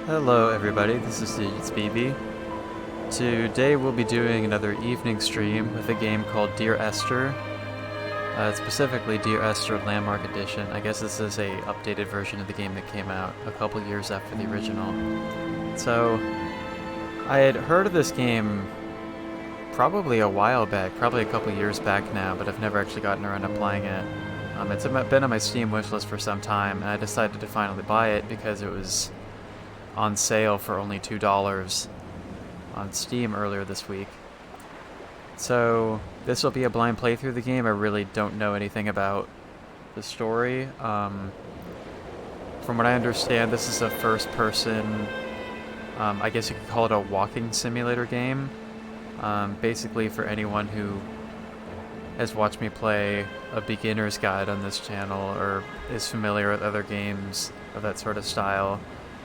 Hello everybody, this is it's BB. Today we'll be doing another evening stream with a game called Dear Esther. Specifically Dear Esther Landmark Edition. I guess this is a updated version of the game that came out a couple years after the original. So, I had heard of this game probably a while back, probably a couple years back now, but I've never actually gotten around to playing it. It's been on my Steam wishlist for some time, and I decided to finally buy it because it was on sale for only $2 on Steam earlier this week. So this will be a blind playthrough of the game. I really don't know anything about the story. From what I understand, this is a first-person, I guess you could call it a walking simulator game. Basically, for anyone who has watched me play a beginner's guide on this channel or is familiar with other games of that sort of style,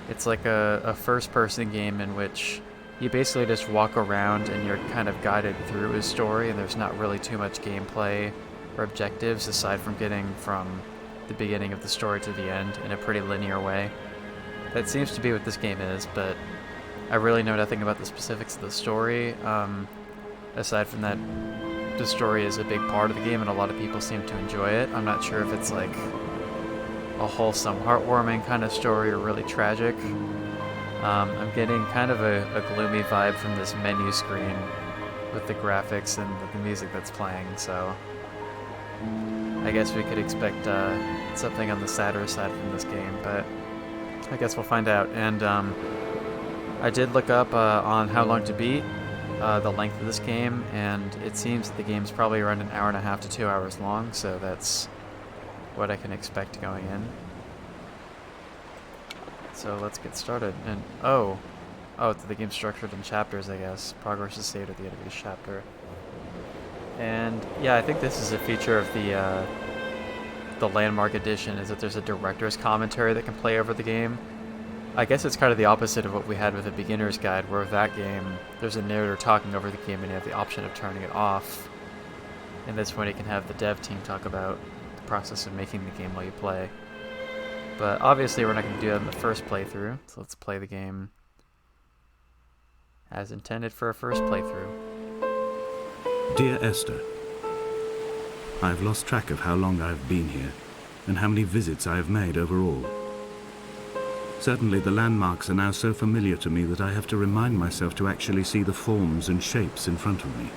it's like a first-person game in which you basically just walk around and you're kind of guided through his story, and there's not really too much gameplay or objectives aside from getting from the beginning of the story to the end in a pretty linear way. That seems to be what this game is, but I really know nothing about the specifics of the story. Aside from that, the story is a big part of the game and a lot of people seem to enjoy it. I'm not sure if it's like a wholesome, heartwarming kind of story or really tragic. I'm getting kind of a gloomy vibe from this menu screen with the graphics and the music that's playing, so I guess we could expect something on the sadder side from this game, but I guess we'll find out. And I did look up on how long to beat, the length of this game, and it seems that the game's probably around an hour and a half to 2 hours long, so that's what I can expect going in. So let's get started. And oh, the game's structured in chapters, I guess. Progress is saved at the end of each chapter. And yeah, I think this is a feature of the Landmark Edition, is that there's a director's commentary that can play over the game. I guess it's kind of the opposite of what we had with the beginner's guide, where with that game, there's a narrator talking over the game and you have the option of turning it off. And this one you can have the dev team talk about the process of making the game while you play. But obviously we're not going to do that in the first playthrough, so let's play the game as intended for a first playthrough. Dear Esther, I have lost track of how long I have been here and how many visits I have made overall. Certainly the landmarks are now so familiar to me that I have to remind myself to actually see the forms and shapes in front of me.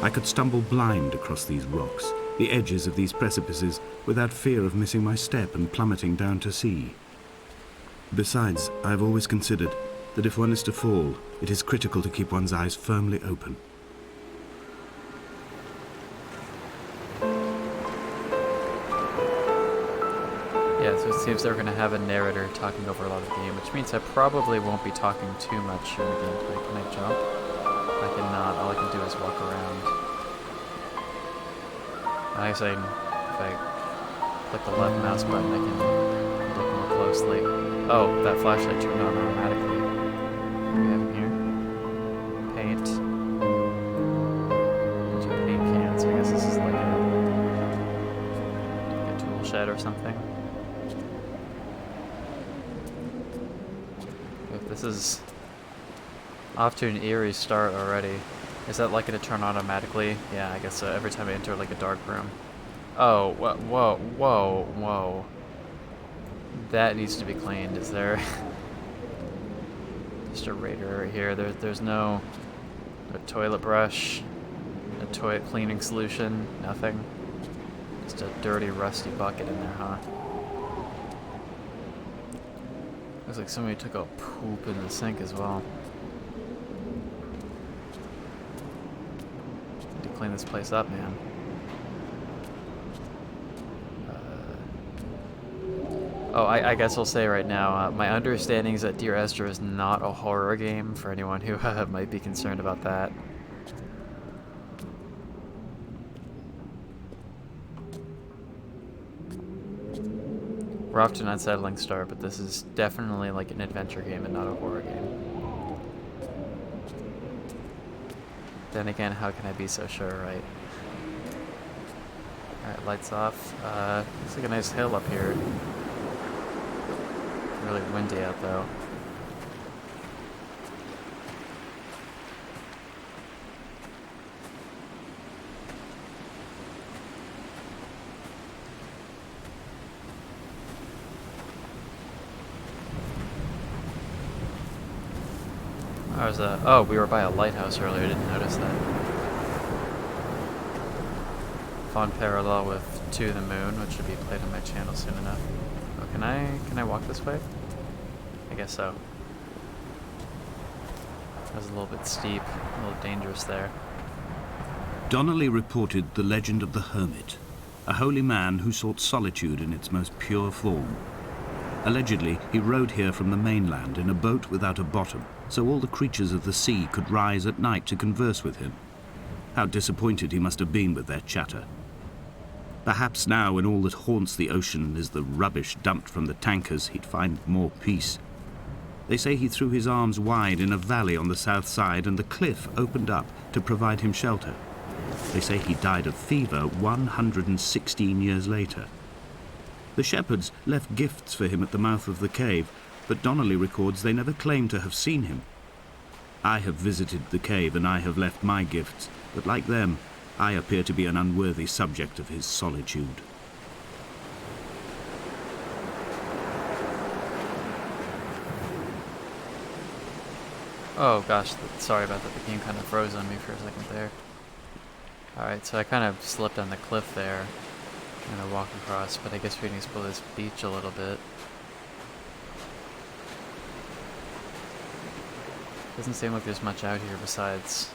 I could stumble blind across these rocks, the edges of these precipices, without fear of missing my step and plummeting down to sea. Besides, I have always considered that if one is to fall, it is critical to keep one's eyes firmly open. Yeah, so it seems they're going to have a narrator talking over a lot of the game, which means I probably won't be talking too much in the gameplay. Can I jump? I cannot. All I can do is walk around. I guess if I click the left mouse button, I can look more closely. Oh, that flashlight turned on automatically. What do we have in here? Paint. Bunch of paint cans. I guess this is like a tool shed or something. Look, this is off to an eerie start already. Is that like going to turn automatically? Yeah, I guess so. Every time I enter like a dark room. Oh, whoa. That needs to be cleaned. Is there just a radiator here? There's no toilet brush, a toilet cleaning solution, nothing. Just a dirty, rusty bucket in there, huh? Looks like somebody took a poop in the sink as well. Clean this place up, man. I guess I'll say right now, my understanding is that Dear Esther is not a horror game, for anyone who might be concerned about that. We're off to an unsettling start, but this is definitely like an adventure game and not a horror game. Then again, how can I be so sure, right? Alright, lights off. Looks like a nice hill up here. Really windy out though. I was, oh, we were by a lighthouse earlier, I didn't notice that. Fun parallel with To the Moon, which should be played on my channel soon enough. Oh, can I walk this way? I guess so. That was a little bit steep, a little dangerous there. Donnelly reported the legend of the hermit, a holy man who sought solitude in its most pure form. Allegedly, he rode here from the mainland in a boat without a bottom, so all the creatures of the sea could rise at night to converse with him. How disappointed he must have been with their chatter. Perhaps now, when all that haunts the ocean is the rubbish dumped from the tankers, he'd find more peace. They say he threw his arms wide in a valley on the south side, and the cliff opened up to provide him shelter. They say he died of fever 116 years later. The shepherds left gifts for him at the mouth of the cave, but Donnelly records they never claimed to have seen him. I have visited the cave and I have left my gifts, but like them, I appear to be an unworthy subject of his solitude. Oh gosh, sorry about that. The game kind of froze on me for a second there. Alright, so I kind of slipped on the cliff there. I'm gonna walk across, but I guess we can explore this beach a little bit. Doesn't seem like there's much out here besides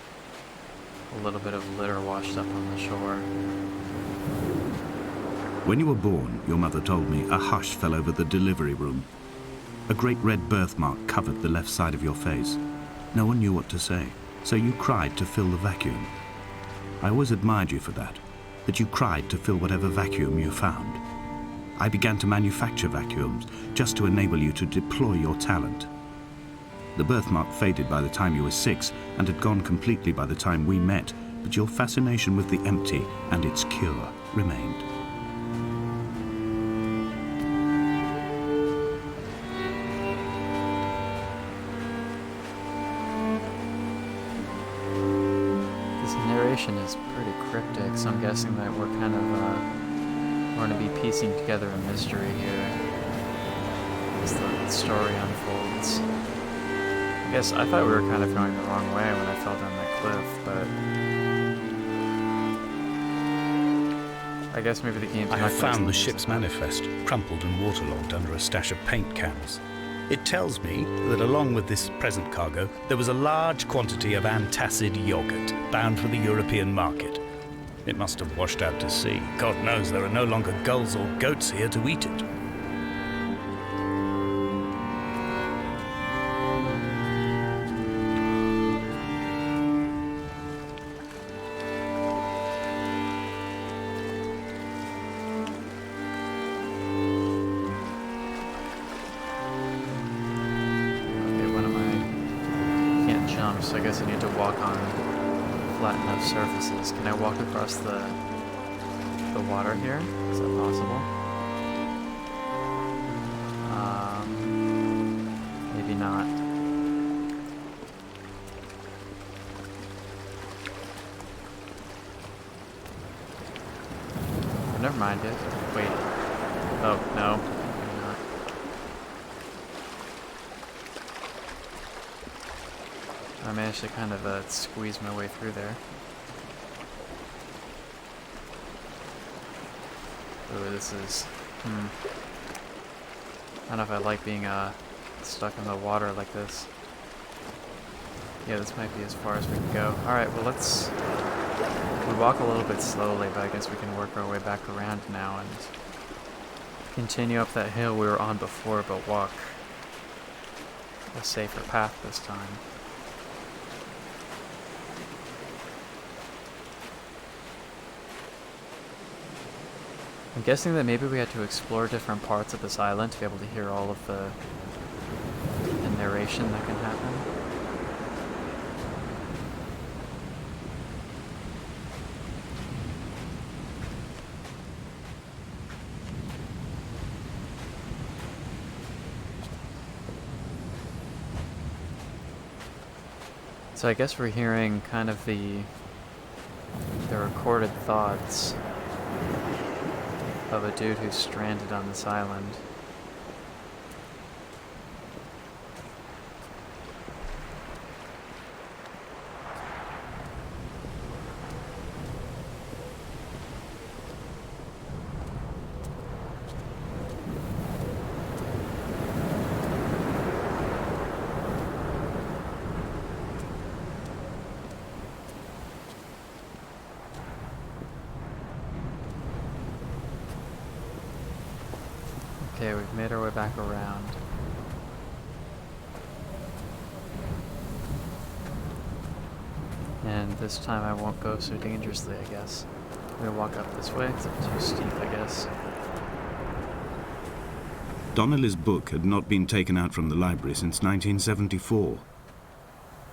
a little bit of litter washed up on the shore. When you were born, your mother told me, a hush fell over the delivery room. A great red birthmark covered the left side of your face. No one knew what to say, so you cried to fill the vacuum. I always admired you for that you cried to fill whatever vacuum you found. I began to manufacture vacuums just to enable you to deploy your talent. The birthmark faded by the time you were 6 and had gone completely by the time we met, but your fascination with the empty and its cure remained. Is pretty cryptic, so I'm guessing that we're kind of going to be piecing together a mystery here as the story unfolds. I guess I thought we were kind of going the wrong way when I fell down that cliff, but I guess maybe the game's I not have going found to the ship's manifest, crumpled and waterlogged under a stash of paint cans. It tells me that along with this present cargo, there was a large quantity of antacid yogurt bound for the European market. It must have washed out to sea. God knows there are no longer gulls or goats here to eat it. So I guess I need to walk on flat enough surfaces. Can I walk across the water here? Is that possible? Maybe not. Oh, never mind it. Wait. Oh, no. I managed to kind of squeeze my way through there. Ooh, this is... I don't know if I like being stuck in the water like this. Yeah, this might be as far as we can go. Alright, well let's... We walk a little bit slowly, but I guess we can work our way back around now and continue up that hill we were on before, but walk a safer path this time. I'm guessing that maybe we had to explore different parts of this island to be able to hear all of the narration that can happen. So I guess we're hearing kind of the recorded thoughts of a dude who's stranded on this island. Okay, we've made our way back around. And this time I won't go so dangerously, I guess. I'm gonna walk up this way. It's not too steep, I guess. Donnelly's book had not been taken out from the library since 1974.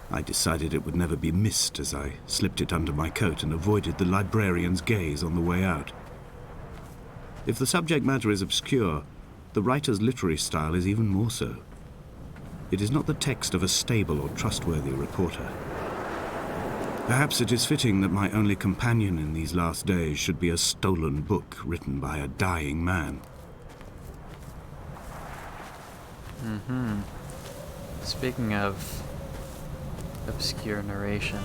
I decided it would never be missed as I slipped it under my coat and avoided the librarian's gaze on the way out. If the subject matter is obscure, the writer's literary style is even more so. It is not the text of a stable or trustworthy reporter. Perhaps it is fitting that my only companion in these last days should be a stolen book written by a dying man. Speaking of obscure narration.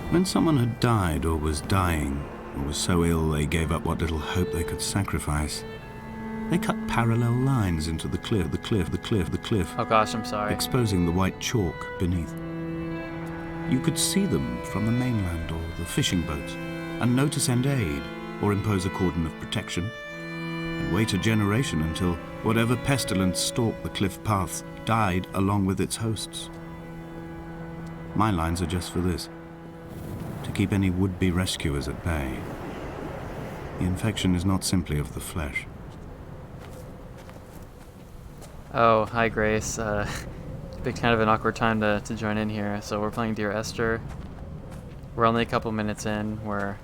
When someone had died or was dying, or was so ill they gave up what little hope they could sacrifice, they cut parallel lines into the cliff, Oh gosh, I'm sorry. exposing the white chalk beneath. You could see them from the mainland or the fishing boats, and know to send aid or impose a cordon of protection, and wait a generation until whatever pestilence stalked the cliff paths died along with its hosts. My lines are just for this, to keep any would-be rescuers at bay. The infection is not simply of the flesh. Oh, hi Grace. Been kind of an awkward time to join in here. So we're playing Dear Esther. We're only a couple minutes in where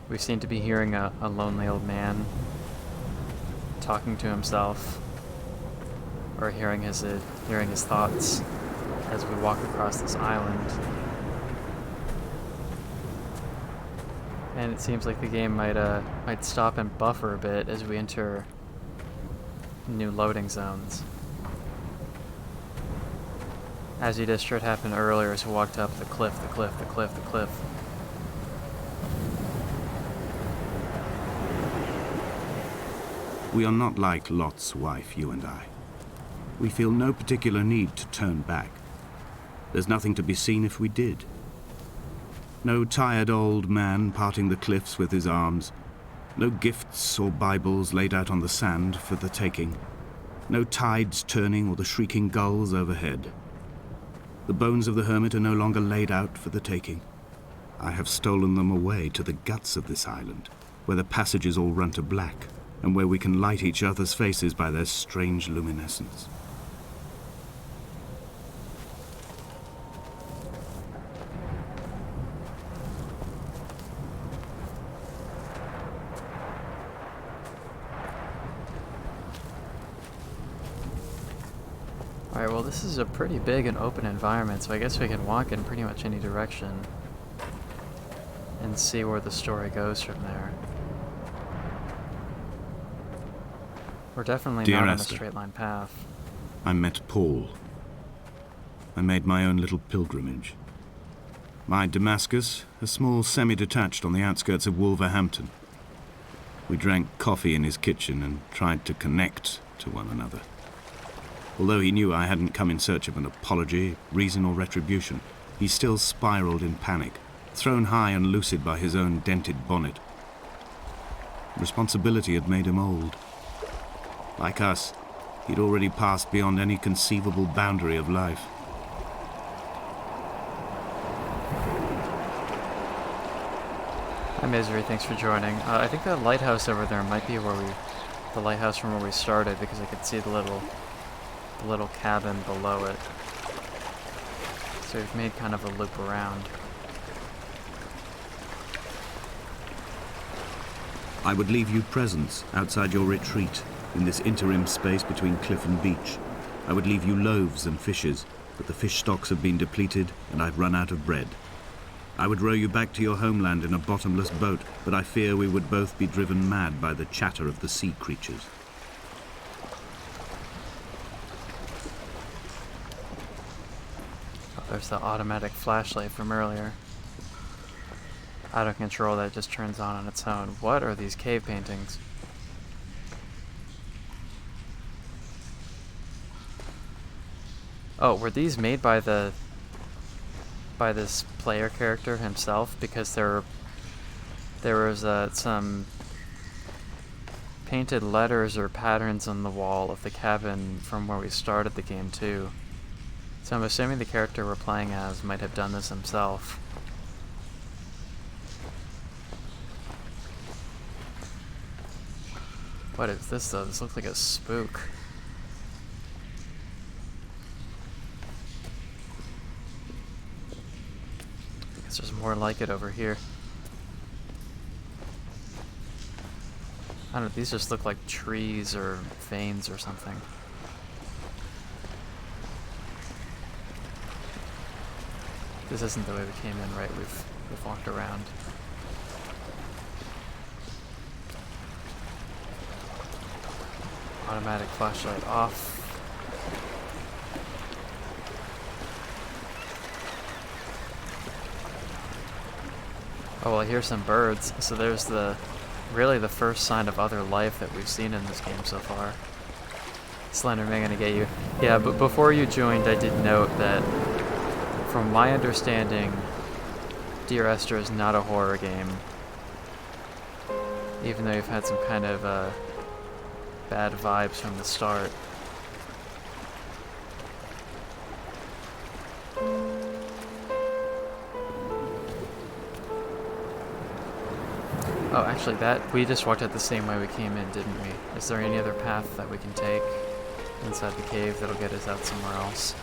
we seem to be hearing a lonely old man talking to himself, or hearing his thoughts as we walk across this island. And it seems like the game might stop and buffer a bit as we enter new loading zones. As you just heard happen earlier as we walked up the cliff. We are not like Lot's wife, you and I. We feel no particular need to turn back. There's nothing to be seen if we did. No tired old man parting the cliffs with his arms. No gifts or Bibles laid out on the sand for the taking. No tides turning or the shrieking gulls overhead. The bones of the hermit are no longer laid out for the taking. I have stolen them away to the guts of this island, where the passages all run to black, and where we can light each other's faces by their strange luminescence. Alright, well this is a pretty big and open environment, so I guess we can walk in pretty much any direction and see where the story goes from there. We're definitely Dear not on a Esther, straight line path. I met Paul. I made my own little pilgrimage. My Damascus, a small semi-detached on the outskirts of Wolverhampton. We drank coffee in his kitchen and tried to connect to one another. Although he knew I hadn't come in search of an apology, reason or retribution, he still spiraled in panic, thrown high and lucid by his own dented bonnet. Responsibility had made him old. Like us, he'd already passed beyond any conceivable boundary of life. Hi Misery, thanks for joining. I think that lighthouse over there might be the lighthouse from where we started, because I could see the little cabin below it. So we've made kind of a loop around. I would leave you presents outside your retreat, in this interim space between cliff and beach. I would leave you loaves and fishes, but the fish stocks have been depleted and I've run out of bread. I would row you back to your homeland in a bottomless boat, but I fear we would both be driven mad by the chatter of the sea creatures. Oh, there's the automatic flashlight from earlier. Out of control, that just turns on its own. What are these cave paintings? Oh, were these made by this player character himself? Because they're There was some painted letters or patterns on the wall of the cabin from where we started the game too. So I'm assuming the character we're playing as might have done this himself. What is this though? This looks like a spook. I guess there's more like it over here. I don't know, these just look like trees or veins or something. This isn't the way we came in, right? We've walked around. Automatic flashlight off. Oh, well, I hear some birds. So there's really the first sign of other life that we've seen in this game so far. Slenderman gonna get you. Yeah, but before you joined, I did note that, from my understanding, Dear Esther is not a horror game. Even though you've had some kind of bad vibes from the start. Oh, actually, we just walked out the same way we came in, didn't we? Is there any other path that we can take inside the cave that'll get us out somewhere else?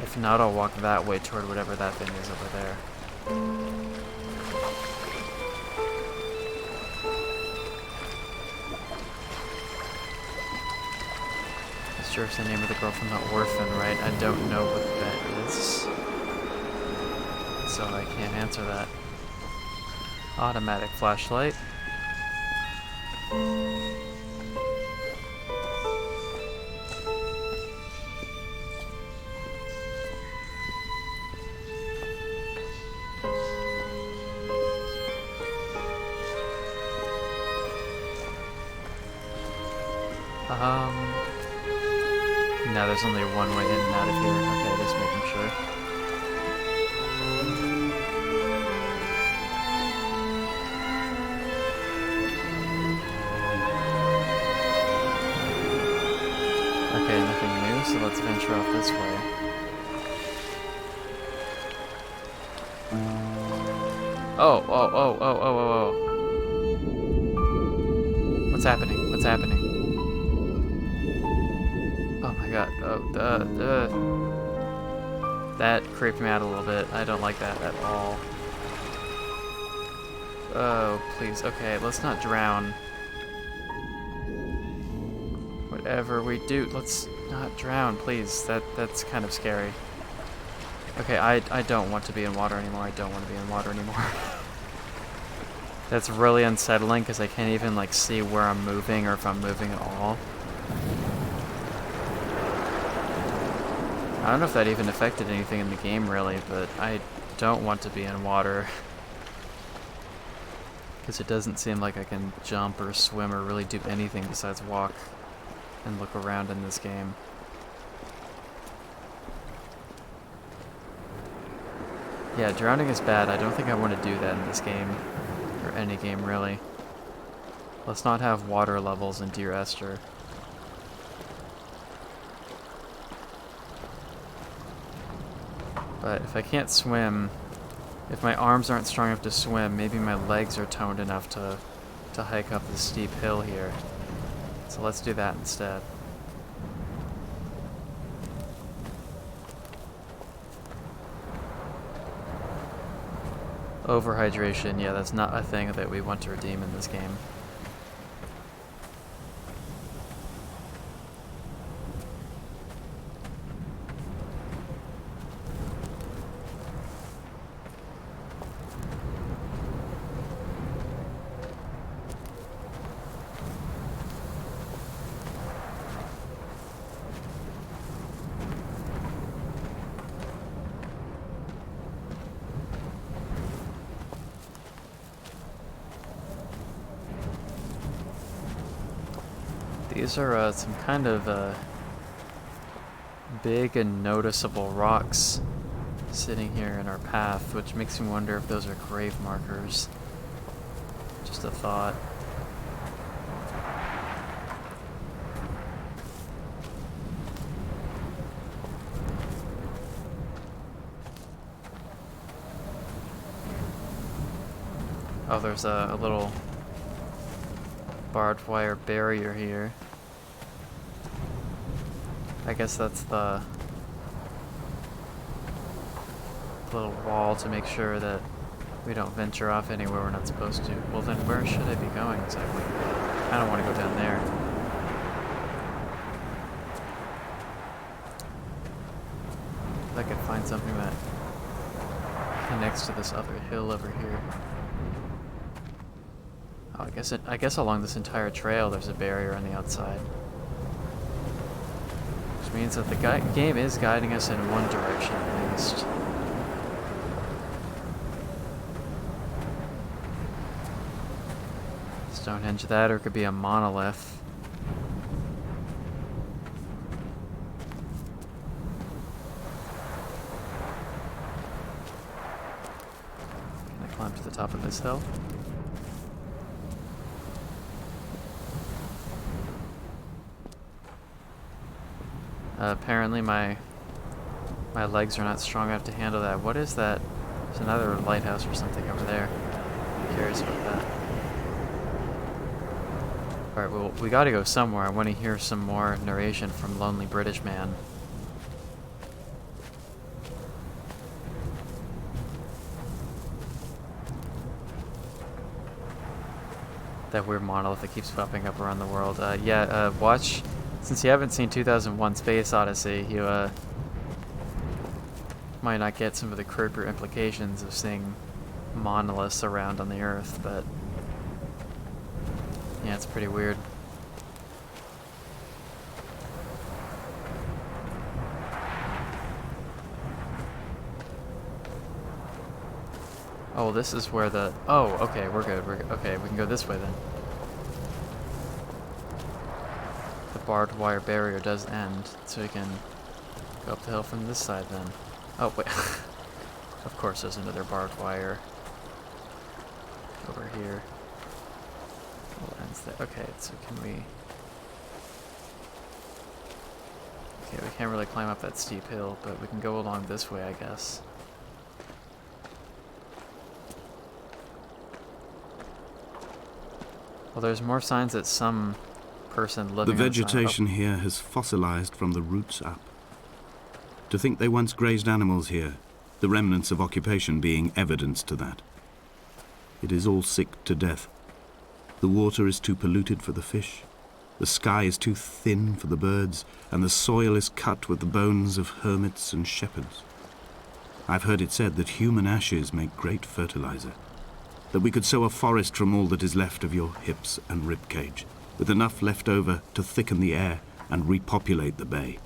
If not, I'll walk that way toward whatever that thing is over there. That's sure it's the name of the girl from The Orphan, right? I don't know what that is, so I can't answer that. Automatic flashlight. No, there's only one way in and out of here. Okay, just making sure. Okay, nothing new, so let's venture off this way. Oh, oh, oh, oh, oh, oh, oh. What's happening? What's happening? Oh my god. Oh, that creeped me out a little bit. I don't like that at all. Oh, please. Okay, let's not drown. Whatever we do, let's not drown, please. That's kind of scary. Okay, I don't want to be in water anymore. I don't want to be in water anymore. That's really unsettling because I can't even like see where I'm moving or if I'm moving at all. I don't know if that even affected anything in the game really, but I don't want to be in water. Because it doesn't seem like I can jump or swim or really do anything besides walk and look around in this game. Yeah, drowning is bad. I don't think I want to do that in this game. Or any game, really. Let's not have water levels in Dear Esther. But if I can't swim, if my arms aren't strong enough to swim, maybe my legs are toned enough to hike up this steep hill here. So let's do that instead. Overhydration, yeah, that's not a thing that we want to redeem in this game. These are some kind of big and noticeable rocks sitting here in our path, which makes me wonder if those are grave markers. Just a thought. Oh, there's a little barbed wire barrier here. I guess that's the little wall to make sure that we don't venture off anywhere we're not supposed to. Well, then where should I be going exactly? I don't want to go down there. If I could find something that connects to this other hill over here. Oh, I guess along this entire trail there's a barrier on the outside. Which means that the game is guiding us in one direction at least. Stonehenge that, or it could be a monolith. Can I climb to the top of this hill? Apparently my legs are not strong enough to handle that. What is that? There's another lighthouse or something over there. I'm curious about that. Alright, well, we gotta go somewhere. I want to hear some more narration from Lonely British Man. That weird monolith that keeps popping up around the world. Watch. Since you haven't seen 2001 Space Odyssey, you might not get some of the creepier implications of seeing monoliths around on the Earth, but yeah, it's pretty weird. Oh, this is where the... Oh, okay, we're good. Okay, we can go this way then. The barbed wire barrier does end, so we can go up the hill from this side then. Oh, wait. Of course there's another barbed wire over here. Oh, it ends there. Okay, so can we... Okay, we can't really climb up that steep hill, but we can go along this way, I guess. Well, there's more signs that some person living The on side- vegetation here has fossilized from the roots up. To think they once grazed animals here, the remnants of occupation being evidence to that. It is all sick to death. The water is too polluted for the fish, the sky is too thin for the birds, and the soil is cut with the bones of hermits and shepherds. I've heard it said that human ashes make great fertilizer, that we could sow a forest from all that is left of your hips and rib cage, with enough left over to thicken the air and repopulate the bay.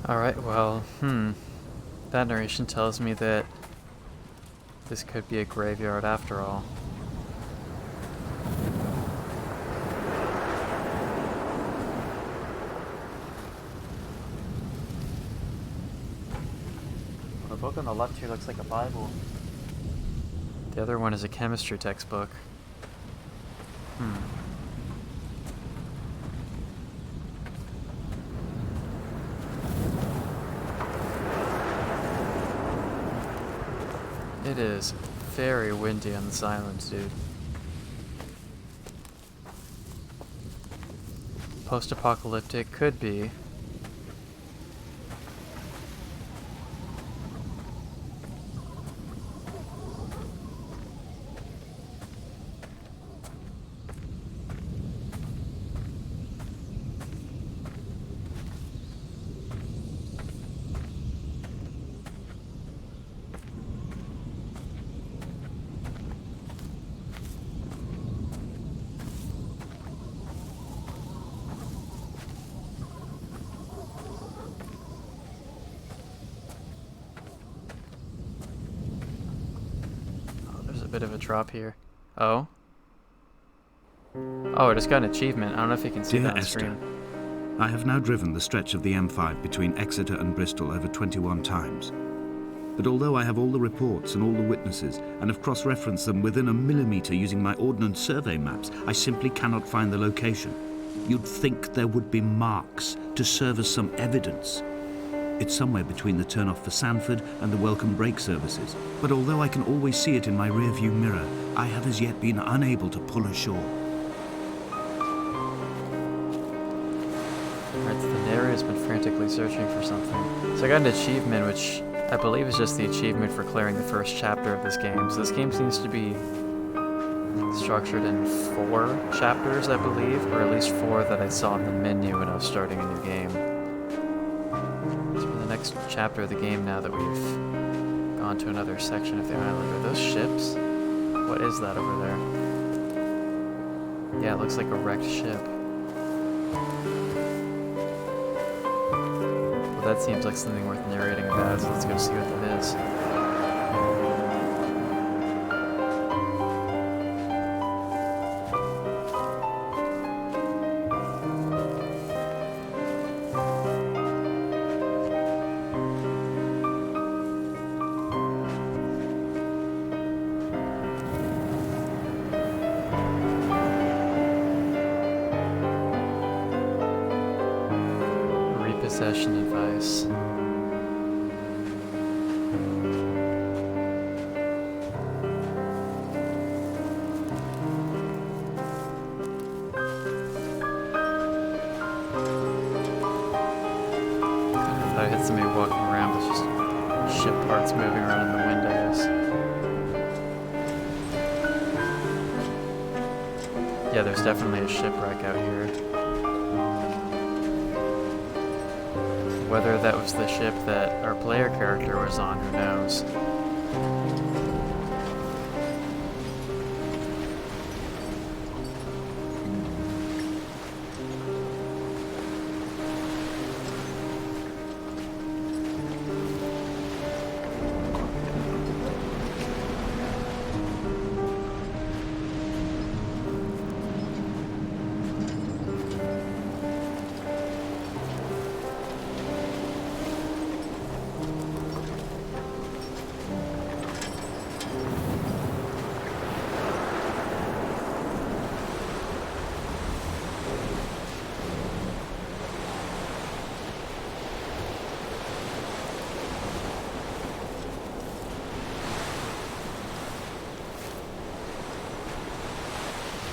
Alright, well, that narration tells me that this could be a graveyard after all. Well, the book on the left here looks like a Bible. The other one is a chemistry textbook. It is very windy on this island, dude. Post-apocalyptic could be. Bit of a drop here. Oh? Oh, I just got an achievement. I don't know if you can see Dear that on Esther, screen. I have now driven the stretch of the M5 between Exeter and Bristol over 21 times. But although I have all the reports and all the witnesses, and have cross-referenced them within a millimetre using my Ordnance Survey maps, I simply cannot find the location. You'd think there would be marks to serve as some evidence. It's somewhere between the turn-off for Sanford and the welcome brake services. But although I can always see it in my rear-view mirror, I have as yet been unable to pull ashore. Alright, so the narrator's been frantically searching for something. So I got an achievement, which I believe is just the achievement for clearing the first chapter of this game. So this game seems to be structured in 4 chapters, I believe, or at least 4 that I saw in the menu when I was starting a new game. So for the next chapter of the game, now that we've gone to another section of the island, are those ships? What is that over there? Yeah, it looks like a wrecked ship. Well, that seems like something worth narrating about, so let's go see what that is. Repossession advice. I had somebody walking around with just ship parts moving around in the windows. Yeah, there's definitely a shipwreck out here. Whether that was the ship that our player character was on, who knows?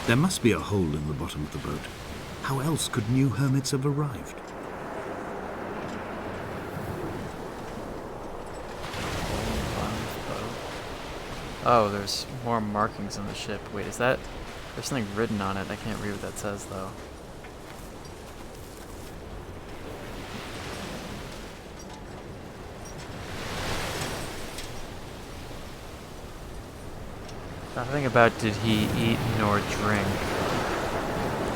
There must be a hole in the bottom of the boat. How else could new hermits have arrived? Oh, there's more markings on the ship. Wait, is that... There's something written on it. I can't read what that says, though. Nothing about did he eat nor drink.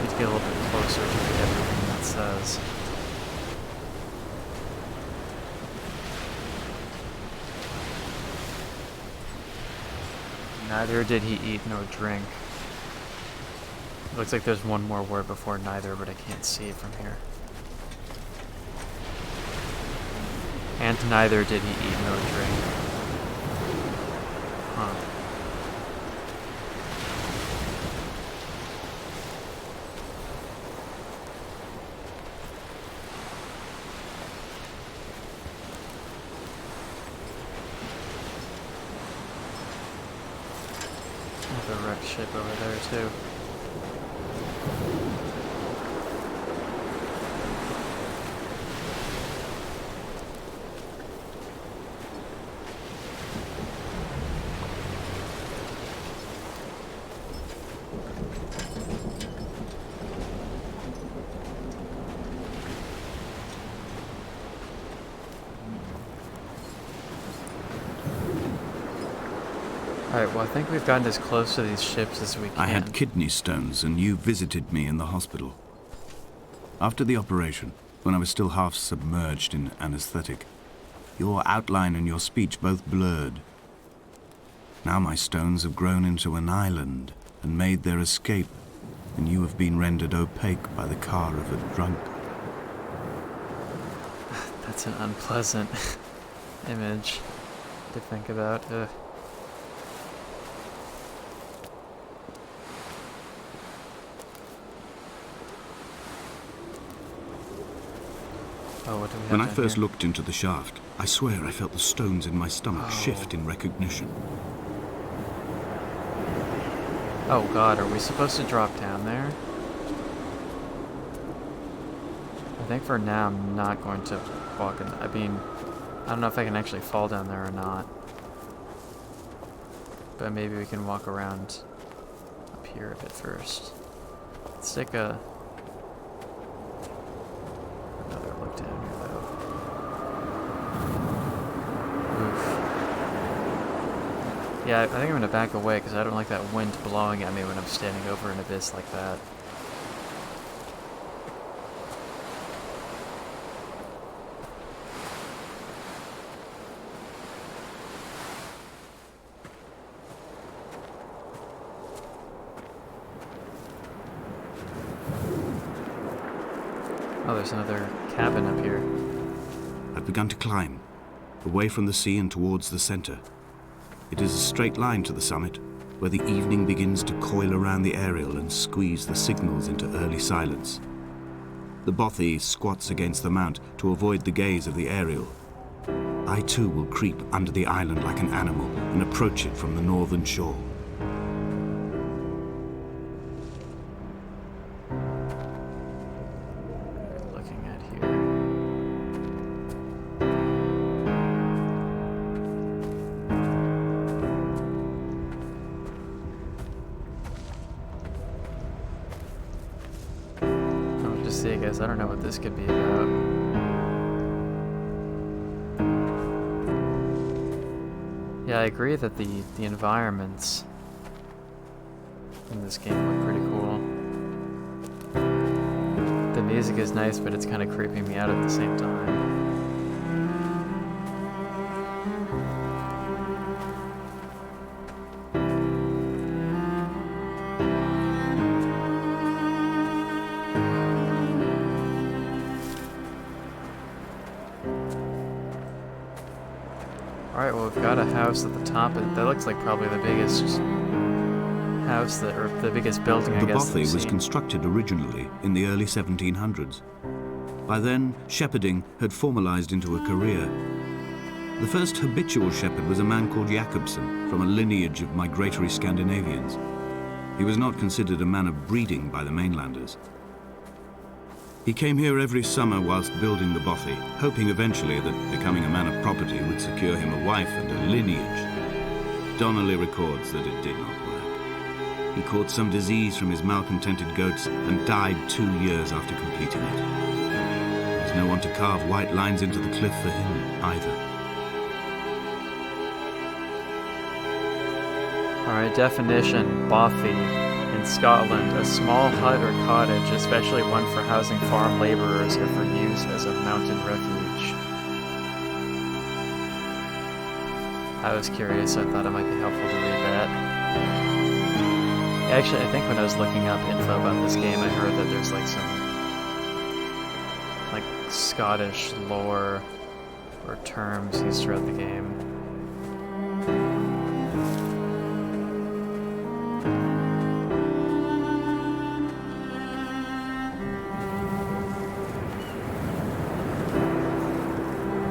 Need to get a little bit closer to read everything that says. Neither did he eat nor drink. Looks like there's one more word before neither, but I can't see it from here. And neither did he eat nor drink. Huh. There's a wrecked ship over there too. Alright, well I think we've gotten as close to these ships as we can. I had kidney stones and you visited me in the hospital. After the operation, when I was still half submerged in anesthetic, your outline and your speech both blurred. Now my stones have grown into an island and made their escape, and you have been rendered opaque by the car of a drunk. That's an unpleasant image to think about. Ugh. Oh, what do we have When I down first here? looked into the shaft, I swear I felt the stones in my stomach shift in recognition. Oh god, are we supposed to drop down there? I think for now I'm not going to walk in. I mean, I don't know if I can actually fall down there or not. But maybe we can walk around up here a bit first. Let's take another look down here though. Oof. Yeah, I think I'm gonna back away because I don't like that wind blowing at me when I'm standing over an abyss like that. Oh, there's another cabin up here. I've begun to climb, away from the sea and towards the center. It is a straight line to the summit, where the evening begins to coil around the aerial and squeeze the signals into early silence. The bothy squats against the mount to avoid the gaze of the aerial. I too will creep under the island like an animal and approach it from the northern shore. Looking at here. I'll just see, guys. I don't know what this could be about. Yeah, I agree that the environments in this game look pretty cool. The music is nice, but it's kind of creeping me out at the same time. Alright, well, we've got a house at the top. That looks like probably the biggest house, or the biggest building, I The guess. bothy was constructed originally in the early 1700s. By then, shepherding had formalized into a career. The first habitual shepherd was a man called Jakobsen, from a lineage of migratory Scandinavians. He was not considered a man of breeding by the mainlanders. He came here every summer whilst building the bothy, hoping eventually that becoming a man of property would secure him a wife and a lineage. Donnelly records that it did not work. He caught some disease from his malcontented goats and died 2 years after completing it. There was no one to carve white lines into the cliff for him either. Alright, definition, bothy. In Scotland, a small hut or cottage, especially one for housing farm laborers or for use as a mountain refuge. I was curious, so I thought it might be helpful to read that. Actually, I think when I was looking up info about this game, I heard that there's like some Scottish lore or terms used throughout the game.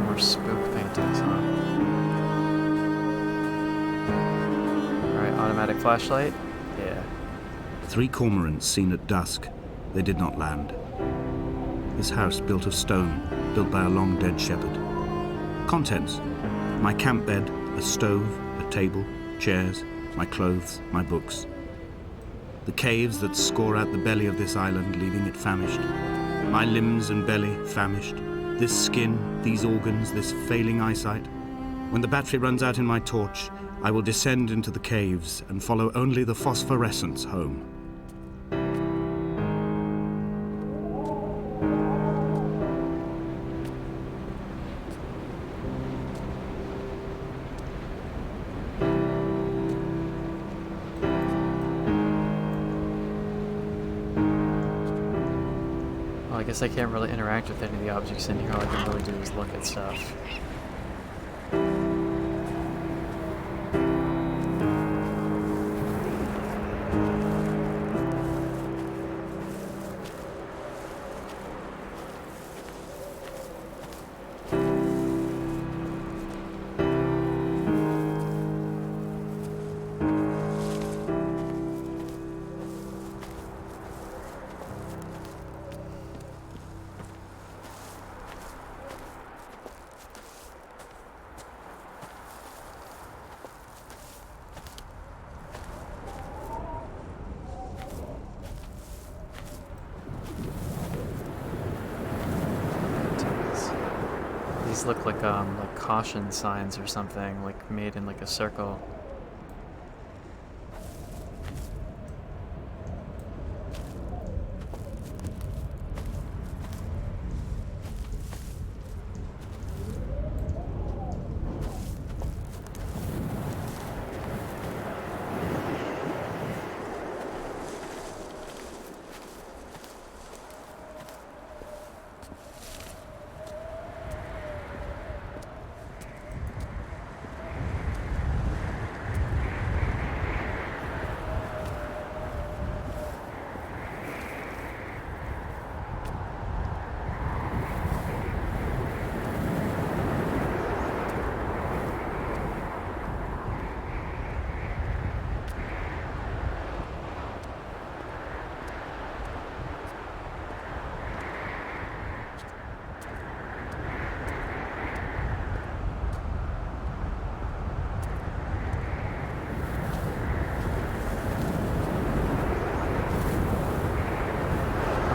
More spook paintings, huh? Alright, automatic flashlight? Yeah. 3 cormorants seen at dusk. They did not land. This house built of stone, built by a long-dead shepherd. Contents: my camp bed, a stove, a table, chairs, my clothes, my books. The caves that score out the belly of this island, leaving it famished. My limbs and belly famished. This skin, these organs, this failing eyesight. When the battery runs out in my torch, I will descend into the caves and follow only the phosphorescence home. Well, I guess I can't really interact with any of the objects in here. All I can really do is look at stuff. These look like caution signs or something, like made in like a circle.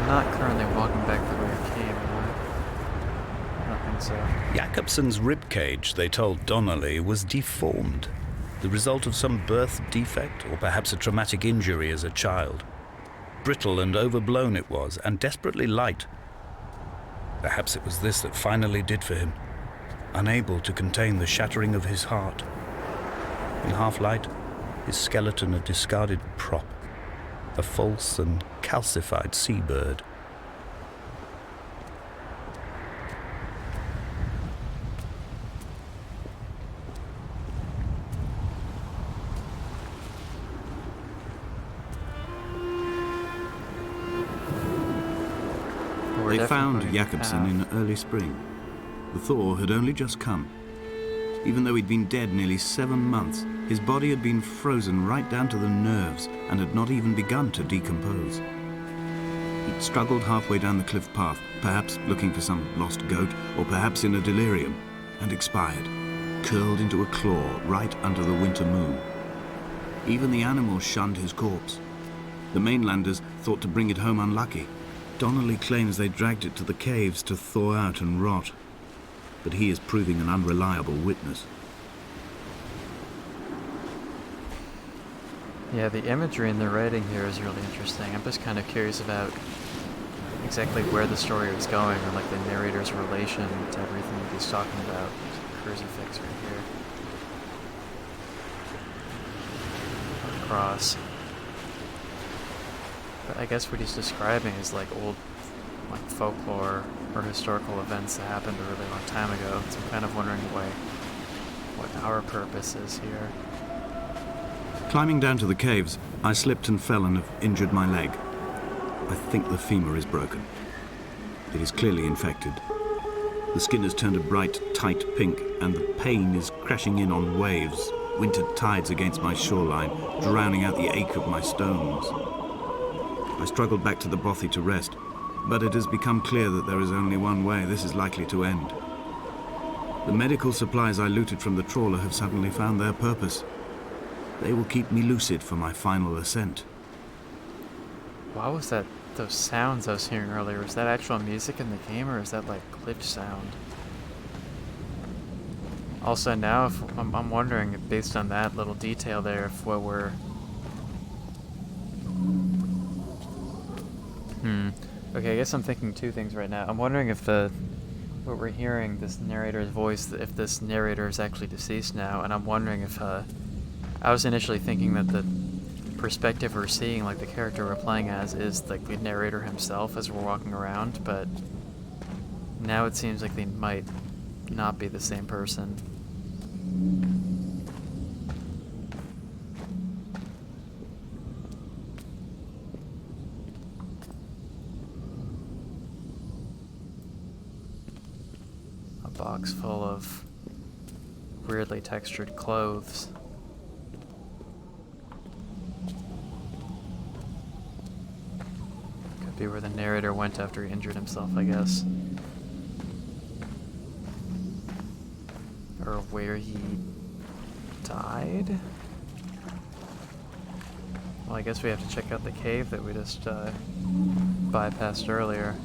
Not currently walking back the way I came, am I? I don't think so. Jakobsen's ribcage, they told Donnelly, was deformed, the result of some birth defect or perhaps a traumatic injury as a child. Brittle and overblown it was, and desperately light. Perhaps it was this that finally did for him, unable to contain the shattering of his heart. In half-light, his skeleton a discarded prop, a false and calcified seabird. They found Jakobsen in early spring. The thaw had only just come. Even though he'd been dead nearly 7 months, his body had been frozen right down to the nerves and had not even begun to decompose. He'd struggled halfway down the cliff path, perhaps looking for some lost goat, or perhaps in a delirium, and expired, curled into a claw right under the winter moon. Even the animals shunned his corpse. The mainlanders thought to bring it home unlucky. Donnelly claims they dragged it to the caves to thaw out and rot, but he is proving an unreliable witness. Yeah, the imagery in the writing here is really interesting. I'm just kind of curious about exactly where the story was going, or like the narrator's relation to everything that he's talking about. There's a crucifix right here. A cross. But I guess what he's describing is like old like folklore or historical events that happened a really long time ago. So I'm kind of wondering what our purpose is here. Climbing down to the caves, I slipped and fell and have injured my leg. I think the femur is broken. It is clearly infected. The skin has turned a bright, tight pink, and the pain is crashing in on waves, winter tides against my shoreline, drowning out the ache of my stones. I struggled back to the bothy to rest, but it has become clear that there is only one way this is likely to end. The medical supplies I looted from the trawler have suddenly found their purpose. They will keep me lucid for my final ascent. What was that? Those sounds I was hearing earlier, was that actual music in the game, or is that like glitch sound? Also now, if I'm wondering, if based on that little detail there, if what we're... Okay, I guess I'm thinking two things right now. I'm wondering if what we're hearing, this narrator's voice, if this narrator is actually deceased now, and I'm wondering if I was initially thinking that the perspective we're seeing, like the character we're playing as, is like the narrator himself as we're walking around, but now it seems like they might not be the same person. A box full of weirdly textured clothes. Could be where the narrator went after he injured himself, I guess. Or where he died? Well, I guess we have to check out the cave that we just bypassed earlier.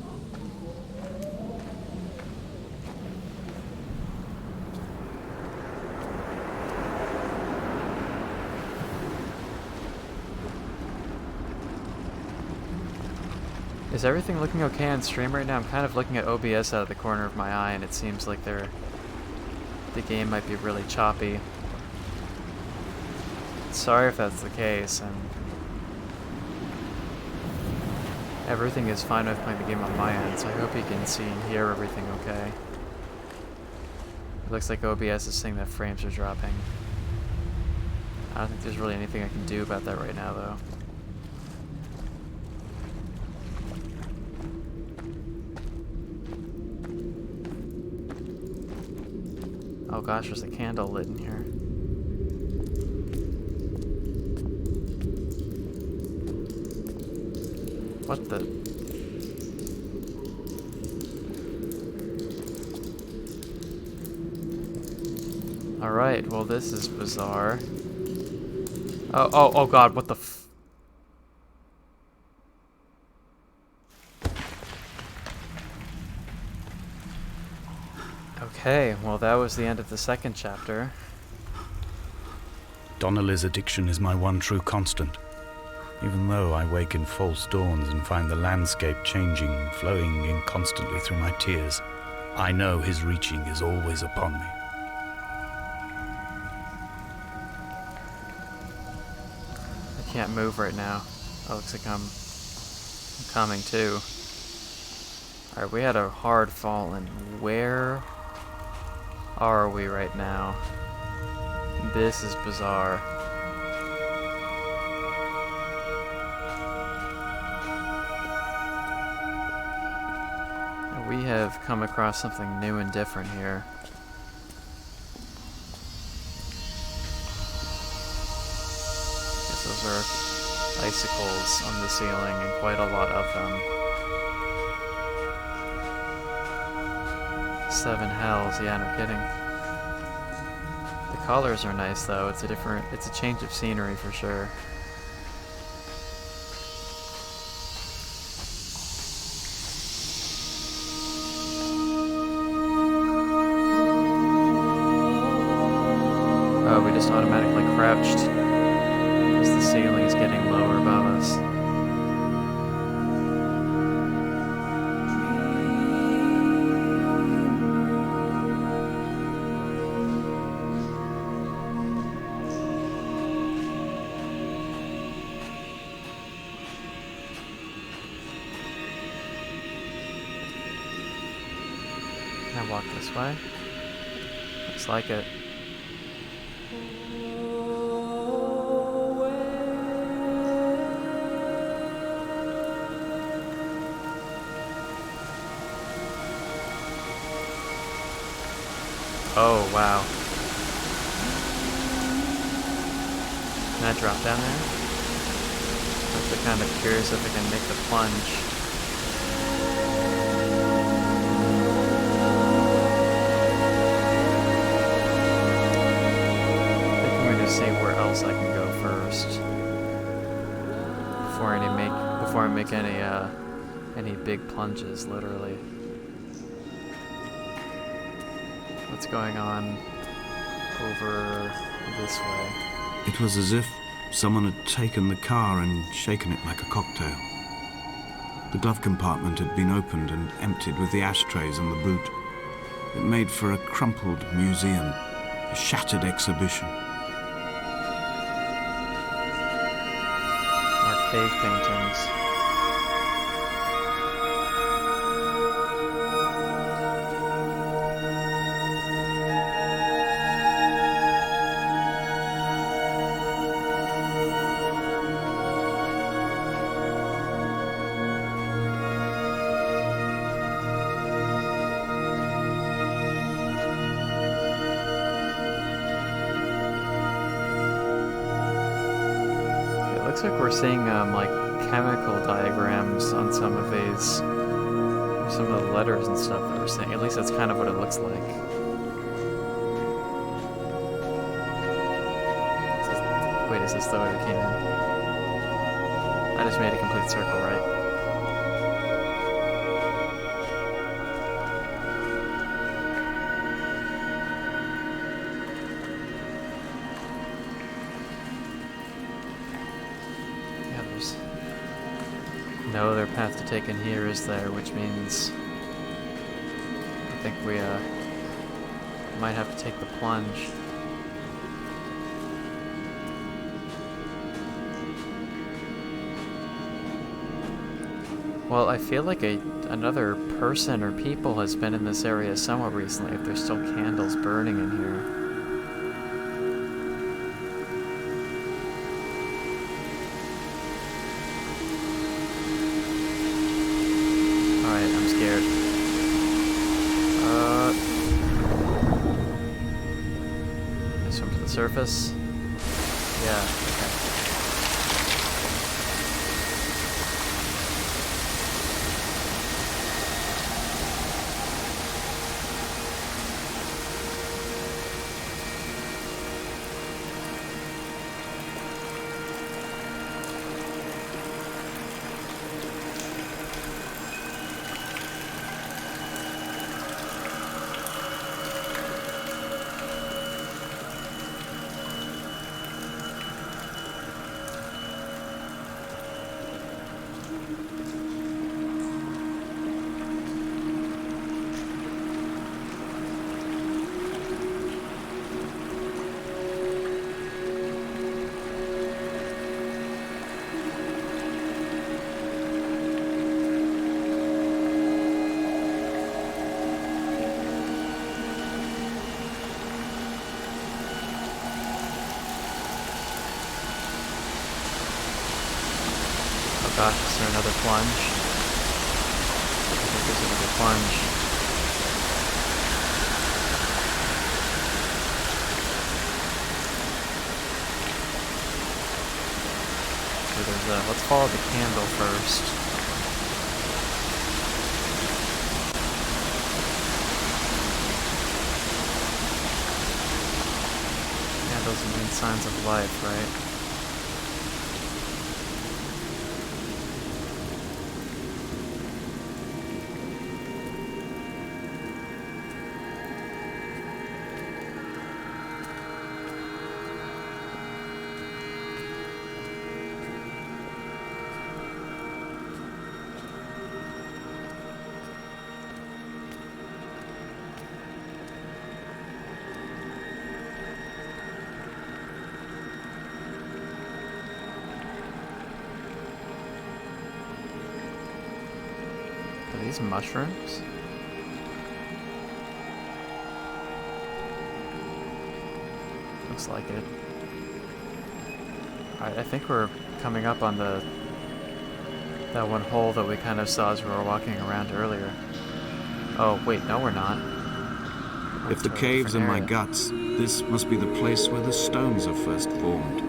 Is everything looking okay on stream right now? I'm kind of looking at OBS out of the corner of my eye, and it seems like the game might be really choppy. Sorry if that's the case, and everything is fine with playing the game on my end, so I hope you can see and hear everything okay. It looks like OBS is saying that frames are dropping. I don't think there's really anything I can do about that right now, though. Oh gosh, there's a candle lit in here. What the? Alright, well this is bizarre. Oh god, what the f... Okay, well that was the end of the second chapter. Donnelly's addiction is my one true constant. Even though I wake in false dawns and find the landscape changing, flowing inconstantly through my tears, I know his reaching is always upon me. I can't move right now. Oh, looks like I'm coming too. Alright, we had a hard fall, and where are we right now? This is bizarre. We have come across something new and different here. Guess those are icicles on the ceiling, and quite a lot of them. 7 hells, yeah, no kidding. The colors are nice though, it's a change of scenery for sure. Oh, we just automatically crouched as the ceiling is getting lower above us. Can I walk this way? Looks like it. Oh, wow. Can I drop down there? I'm just kind of curious if I can make the plunge. I think I'm going to see where else I can go first before I make any big plunges, literally. What's going on over this way? It was as if someone had taken the car and shaken it like a cocktail. The glove compartment had been opened and emptied with the ashtrays and the boot. It made for a crumpled museum, a shattered exhibition. Cave paintings. Looks like we're seeing like chemical diagrams on some of these, some of the letters and stuff that we're seeing. At least that's kind of what it looks like. Wait, is this the way we came in? I just made a complete circle, right? No other path to take in here, is there? Which means I think we might have to take the plunge. Well, I feel like another person or people has been in this area somewhat recently, if there's still candles burning in here. Swim to the surface. Yeah, okay. Gosh, is there another plunge? I think there's another plunge. So there's let's follow the candle first. Candles mean signs of life, right? Are these mushrooms? Looks like it. Alright, I think we're coming up on that one hole that we kind of saw as we were walking around earlier. Oh, wait, no we're not. If the caves are my guts, this must be the place where the stones are first formed.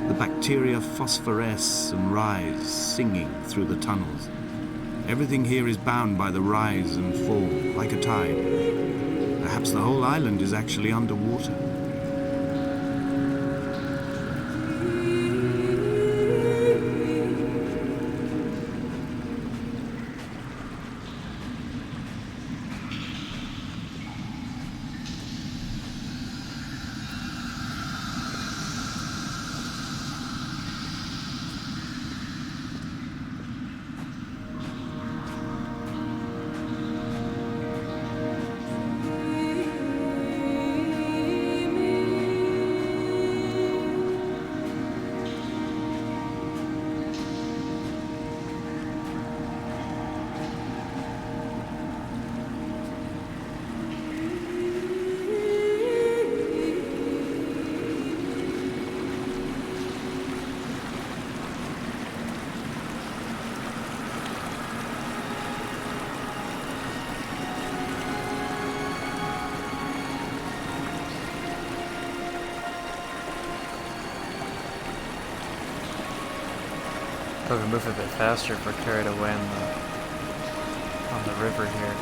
The bacteria phosphoresce and rise, singing through the tunnels. Everything here is bound by the rise and fall, like a tide. Perhaps the whole island is actually underwater. Probably move a bit faster if we're carried away on the river here.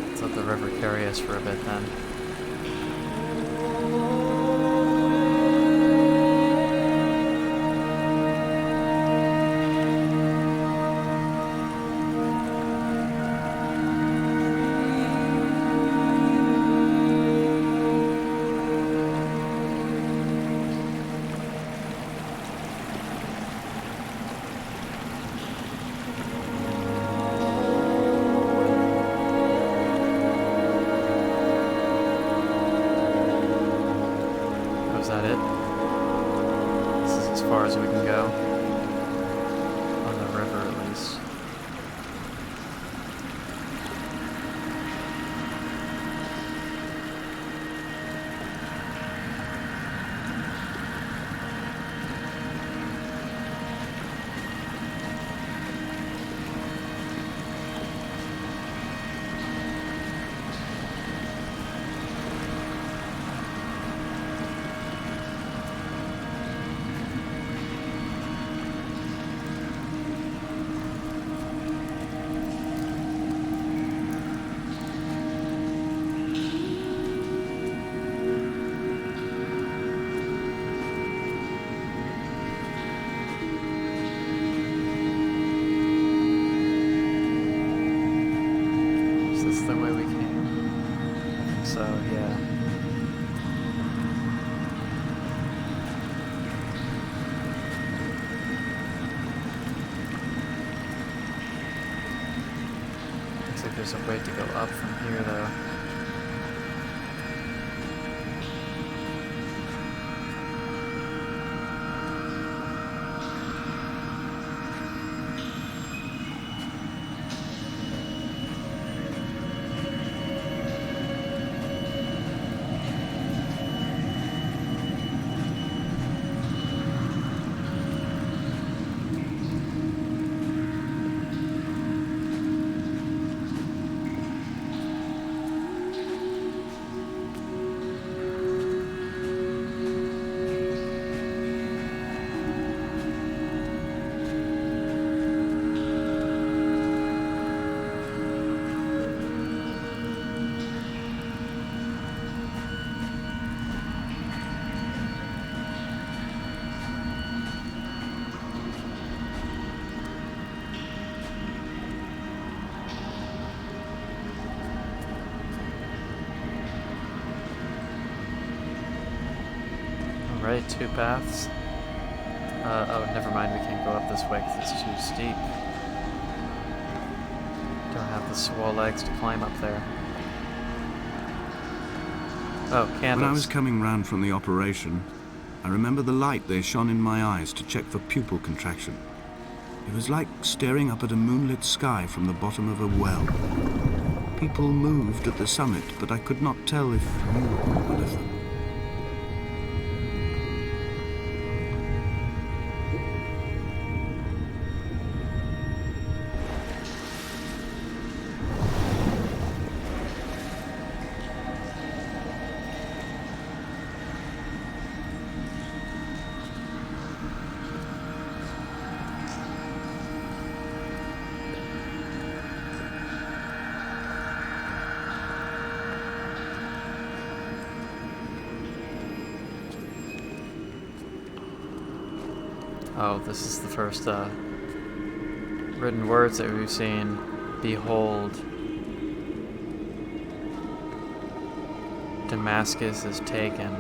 Let's let the river carry us for a bit then. Is that it? This is as far as we can go. On the river, at least. The way we came. I think so, yeah. Looks like there's a way to go up from here, though. Alright, 2 paths. Oh, never mind, we can't go up this way because it's too steep. Don't have the swole legs to climb up there. Oh, candles. When I was coming round from the operation, I remember the light they shone in my eyes to check for pupil contraction. It was like staring up at a moonlit sky from the bottom of a well. People moved at the summit, but I could not tell if you were one of them. Oh, this is the first written words that we've seen. Behold, Damascus is taken.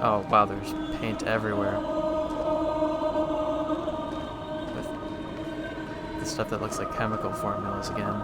Oh, wow, there's paint everywhere. With the stuff that looks like chemical formulas again.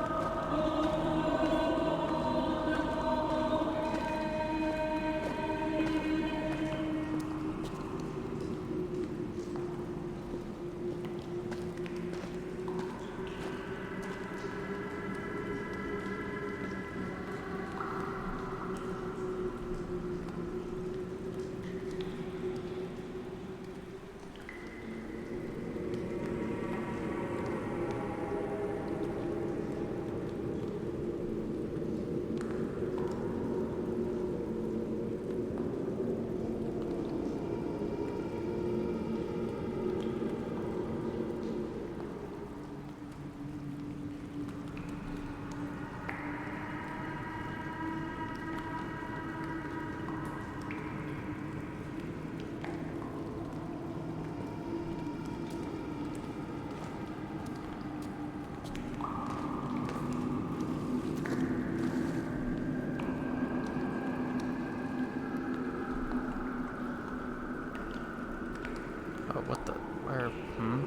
Where?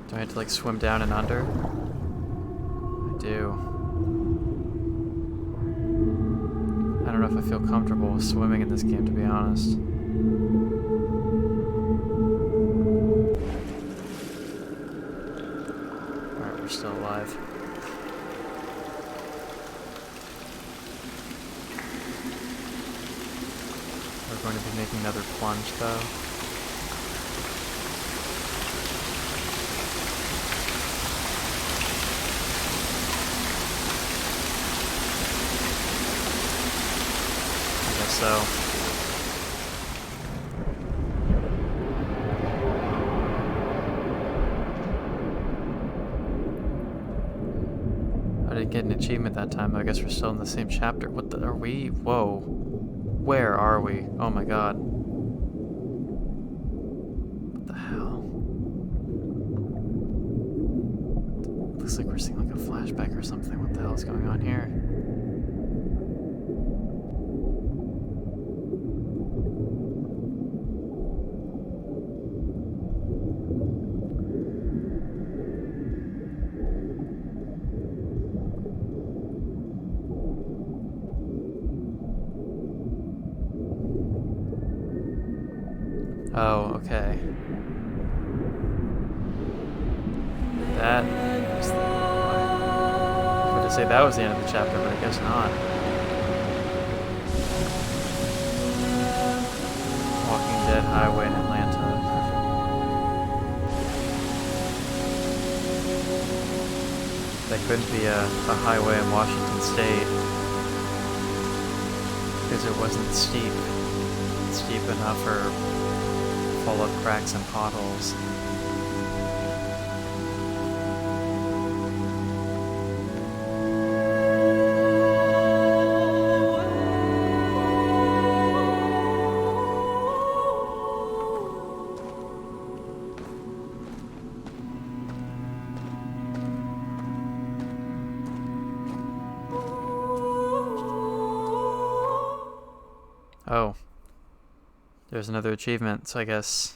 Do I have to like swim down and under? I do. I don't know if I feel comfortable with swimming in this game, to be honest. Alright, we're still alive. We're going to be making another plunge, though. I guess so. I didn't get an achievement that time, but I guess we're still in the same chapter. What the, are we? Whoa. Where are we? Oh my god. What the hell? Looks like we're seeing like a flashback or something. What the hell is going on here? Oh, okay. That was the... I was going to say that was the end of the chapter, but I guess not. Walking Dead Highway in Atlanta. That couldn't be a highway in Washington State. Because it wasn't steep enough or full of cracks and potholes. Oh. There's another achievement, so I guess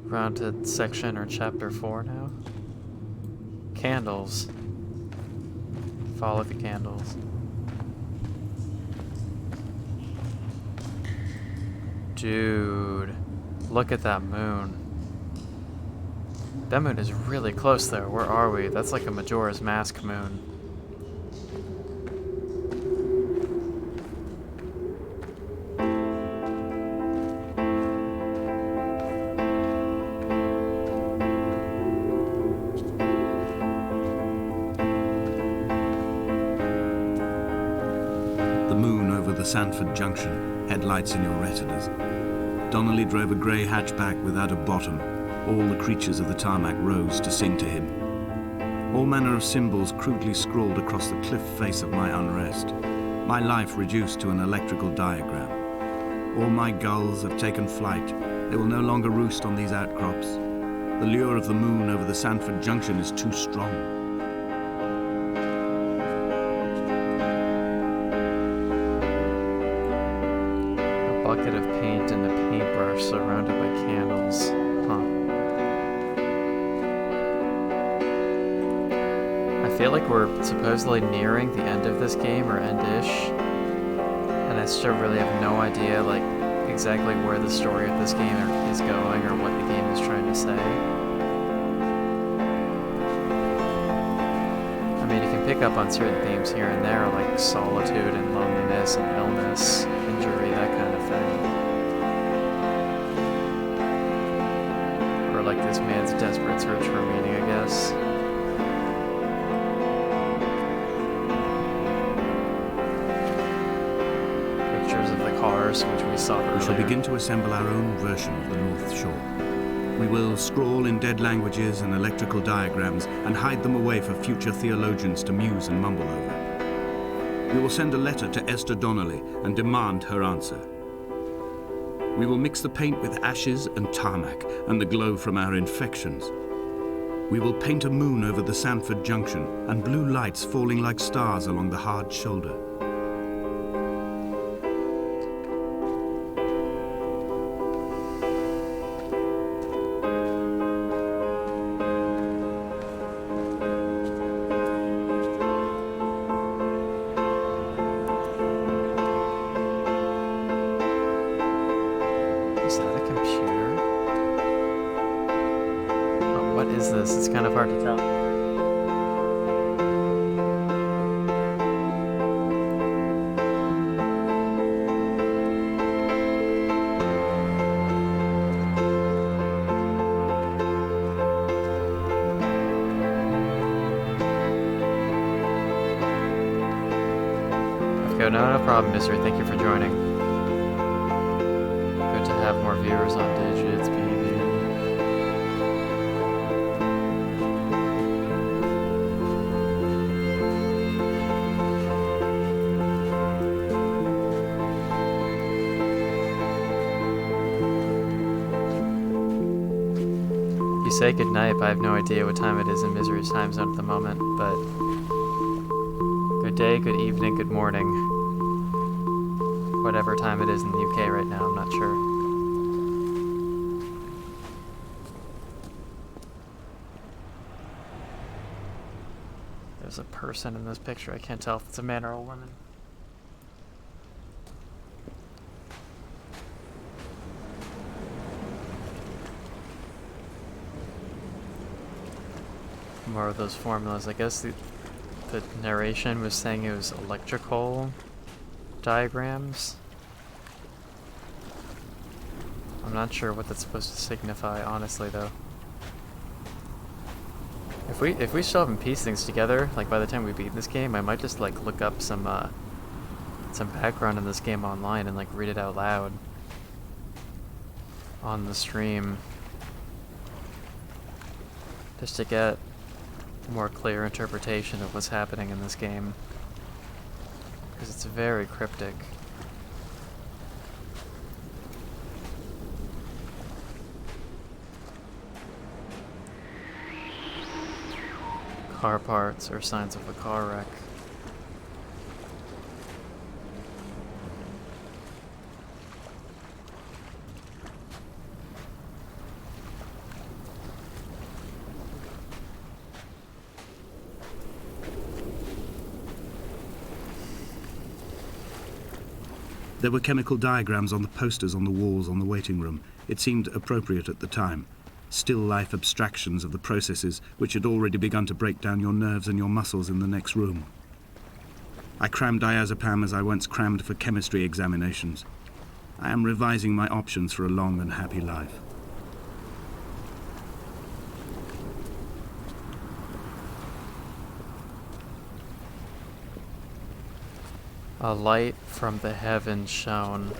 we're on to section or chapter 4 now. Candles. Follow the candles. Dude, look at that moon. That moon is really close there. Where are we? That's like a Majora's Mask moon. Sanford Junction, headlights in your retinas. Donnelly drove a grey hatchback without a bottom. All the creatures of the tarmac rose to sing to him. All manner of symbols crudely scrawled across the cliff face of my unrest. My life reduced to an electrical diagram. All my gulls have taken flight. They will no longer roost on these outcrops. The lure of the moon over the Sanford Junction is too strong. Bucket of paint and a paintbrush surrounded by candles. Huh. I feel like we're supposedly nearing the end of this game, or end-ish. And I still really have no idea, like, exactly where the story of this game is going, or what the game is trying to say. I mean, you can pick up on certain themes here and there, like solitude and loneliness and illness, injury, that kind of thing. Or like this man's desperate search for meaning, I guess. Pictures of the cars, which we saw earlier. We shall begin to assemble our own version of the North Shore. We will scrawl in dead languages and electrical diagrams and hide them away for future theologians to muse and mumble over. We will send a letter to Esther Donnelly and demand her answer. We will mix the paint with ashes and tarmac and the glow from our infections. We will paint a moon over the Sanford Junction and blue lights falling like stars along the hard shoulder. this. It's kind of hard to tell. Okay, no problem, Misery. Thank you for joining. Good to have more viewers on Digits BB. You say goodnight, but I have no idea what time it is in Misery's time zone at the moment, but good day, good evening, good morning. Whatever time it is in the UK right now, I'm not sure. There's a person in this picture. I can't tell if it's a man or a woman. More of those formulas. I guess the narration was saying it was electrical diagrams. I'm not sure what that's supposed to signify, honestly, though. If we still haven't pieced things together, like by the time we beat this game, I might just like look up some background in this game online and like read it out loud on the stream, just to get a more clear interpretation of what's happening in this game, because it's very cryptic. Car parts or signs of a car wreck. There were chemical diagrams on the posters on the walls on the waiting room. It seemed appropriate at the time. Still life abstractions of the processes which had already begun to break down your nerves and your muscles in the next room. I crammed diazepam as I once crammed for chemistry examinations. I am revising my options for a long and happy life. A light from the heavens shone.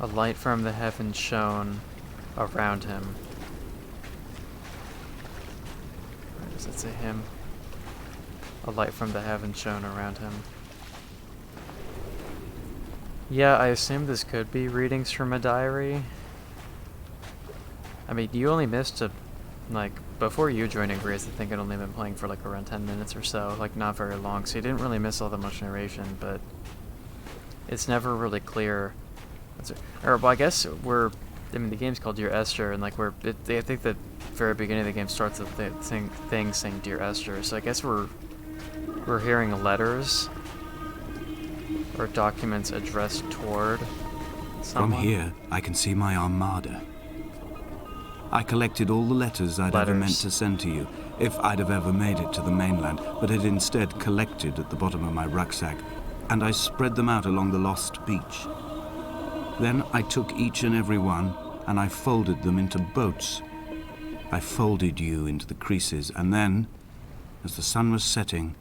A light from the heavens shone around him. Where does it say him? A light from the heavens shone around him. Yeah, I assume this could be readings from a diary. I mean, you only missed like, before you joining Grace, I think I'd only been playing for like around 10 minutes or so, like not very long, so you didn't really miss all that much narration, but it's never really clear. Well, I guess I mean, the game's called Dear Esther, and like I think the very beginning of the game starts with the thing saying Dear Esther, so I guess we're hearing letters or documents addressed toward someone. From here, I can see my armada. I collected all the letters I'd ever meant to send to you, if I'd have ever made it to the mainland, but had instead collected at the bottom of my rucksack, and I spread them out along the lost beach. Then I took each and every one, and I folded them into boats. I folded you into the creases, and then, as the sun was setting,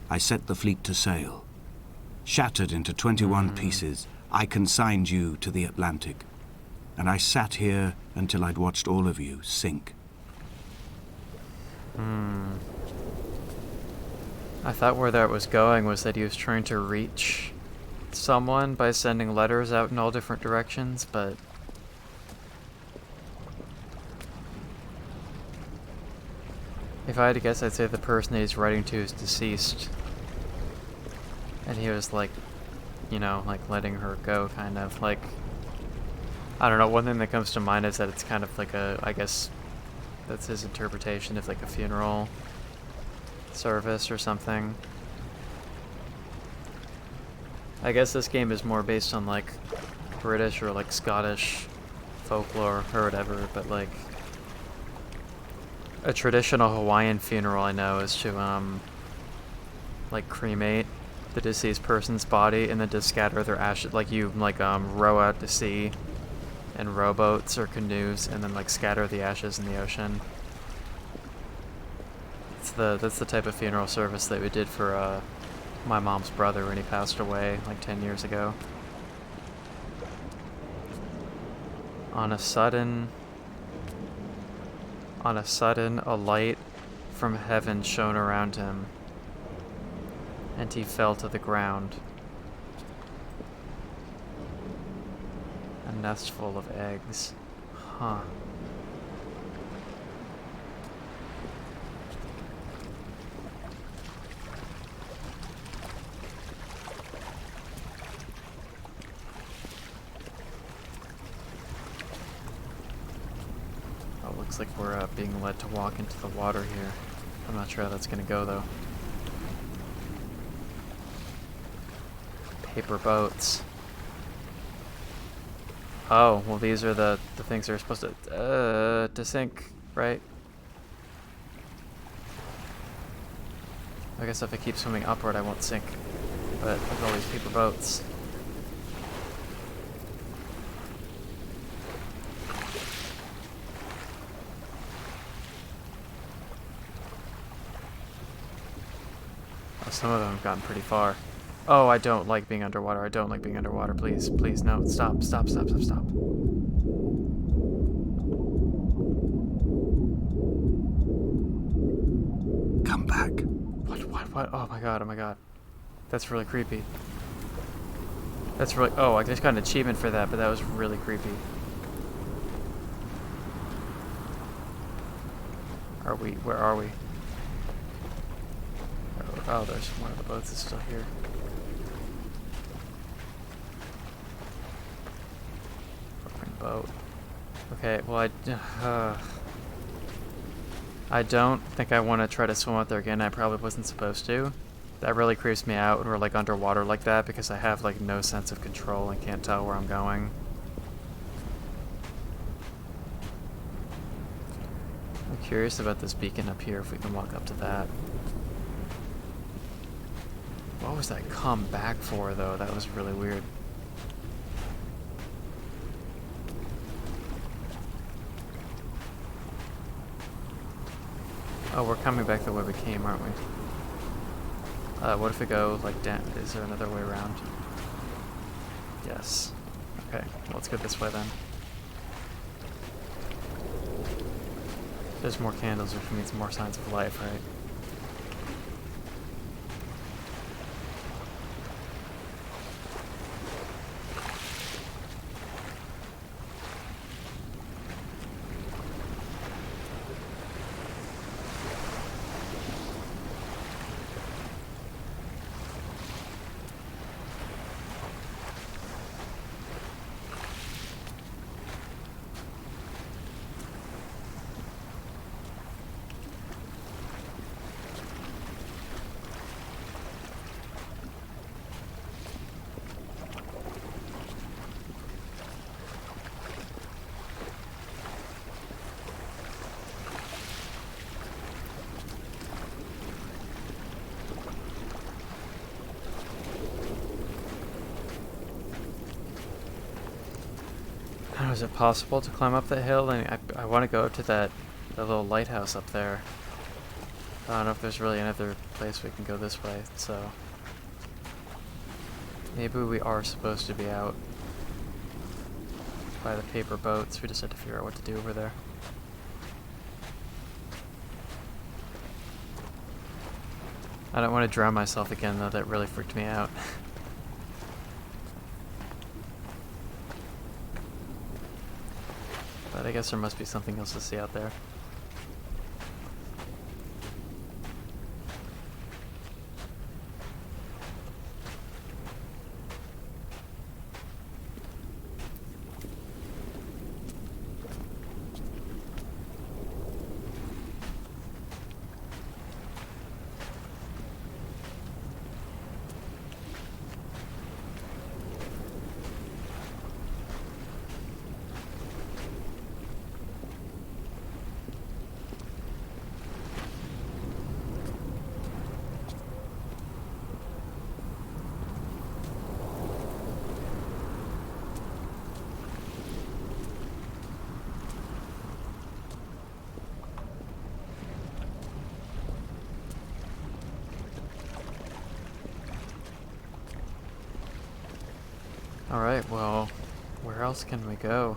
I set the fleet to sail. Shattered into 21 pieces, I consigned you to the Atlantic, and I sat here until I'd watched all of you sink. I thought where that was going was that he was trying to reach someone by sending letters out in all different directions, but if I had to guess, I'd say the person that he's writing to is deceased, and he was like, you know, like letting her go, kind of like, I don't know, one thing that comes to mind is that it's kind of like I guess that's his interpretation of like a funeral service or something. I guess this game is more based on like British or like Scottish folklore or whatever, but like a traditional Hawaiian funeral I know is to like cremate the deceased person's body and then to scatter their ashes. Like you like row out to sea in rowboats or canoes and then like scatter the ashes in the ocean. That's the type of funeral service that we did for my mom's brother when he passed away like 10 years ago. On a sudden, a light from heaven shone around him, and he fell to the ground. A nest full of eggs. Huh. Oh, looks like we're being led to walk into the water here. I'm not sure how that's gonna go, though. Paper boats. Oh, well these are the things that are supposed to sink, right? I guess if I keep swimming upward I won't sink. But with all these paper boats. Oh, some of them have gotten pretty far. Oh, I don't like being underwater. I don't like being underwater. Please, please, no. Stop, stop, stop, stop, stop. Come back. What? Oh my god, oh my god. That's really creepy. That's really... Oh, I just got an achievement for that, but that was really creepy. Where are we? Oh, there's one of the boats is still here. Broken boat. Okay, well I don't think I want to try to swim out there again. I probably wasn't supposed to. That really creeps me out when we're like underwater like that because I have like no sense of control and can't tell where I'm going. I'm curious about this beacon up here, if we can walk up to that. What was that come back for, though? That was really weird. Oh, we're coming back the way we came, aren't we? What if we go, like, down? Is there another way around? Yes. Okay, well, let's go this way then. There's more candles, which means more signs of life, right? Is it possible to climb up that hill? I want to go up to that little lighthouse up there. I don't know if there's really another place we can go this way, so... Maybe we are supposed to be out by the paper boats. We just have to figure out what to do over there. I don't want to drown myself again, though. That really freaked me out. But I guess there must be something else to see out there. Alright, well, where else can we go?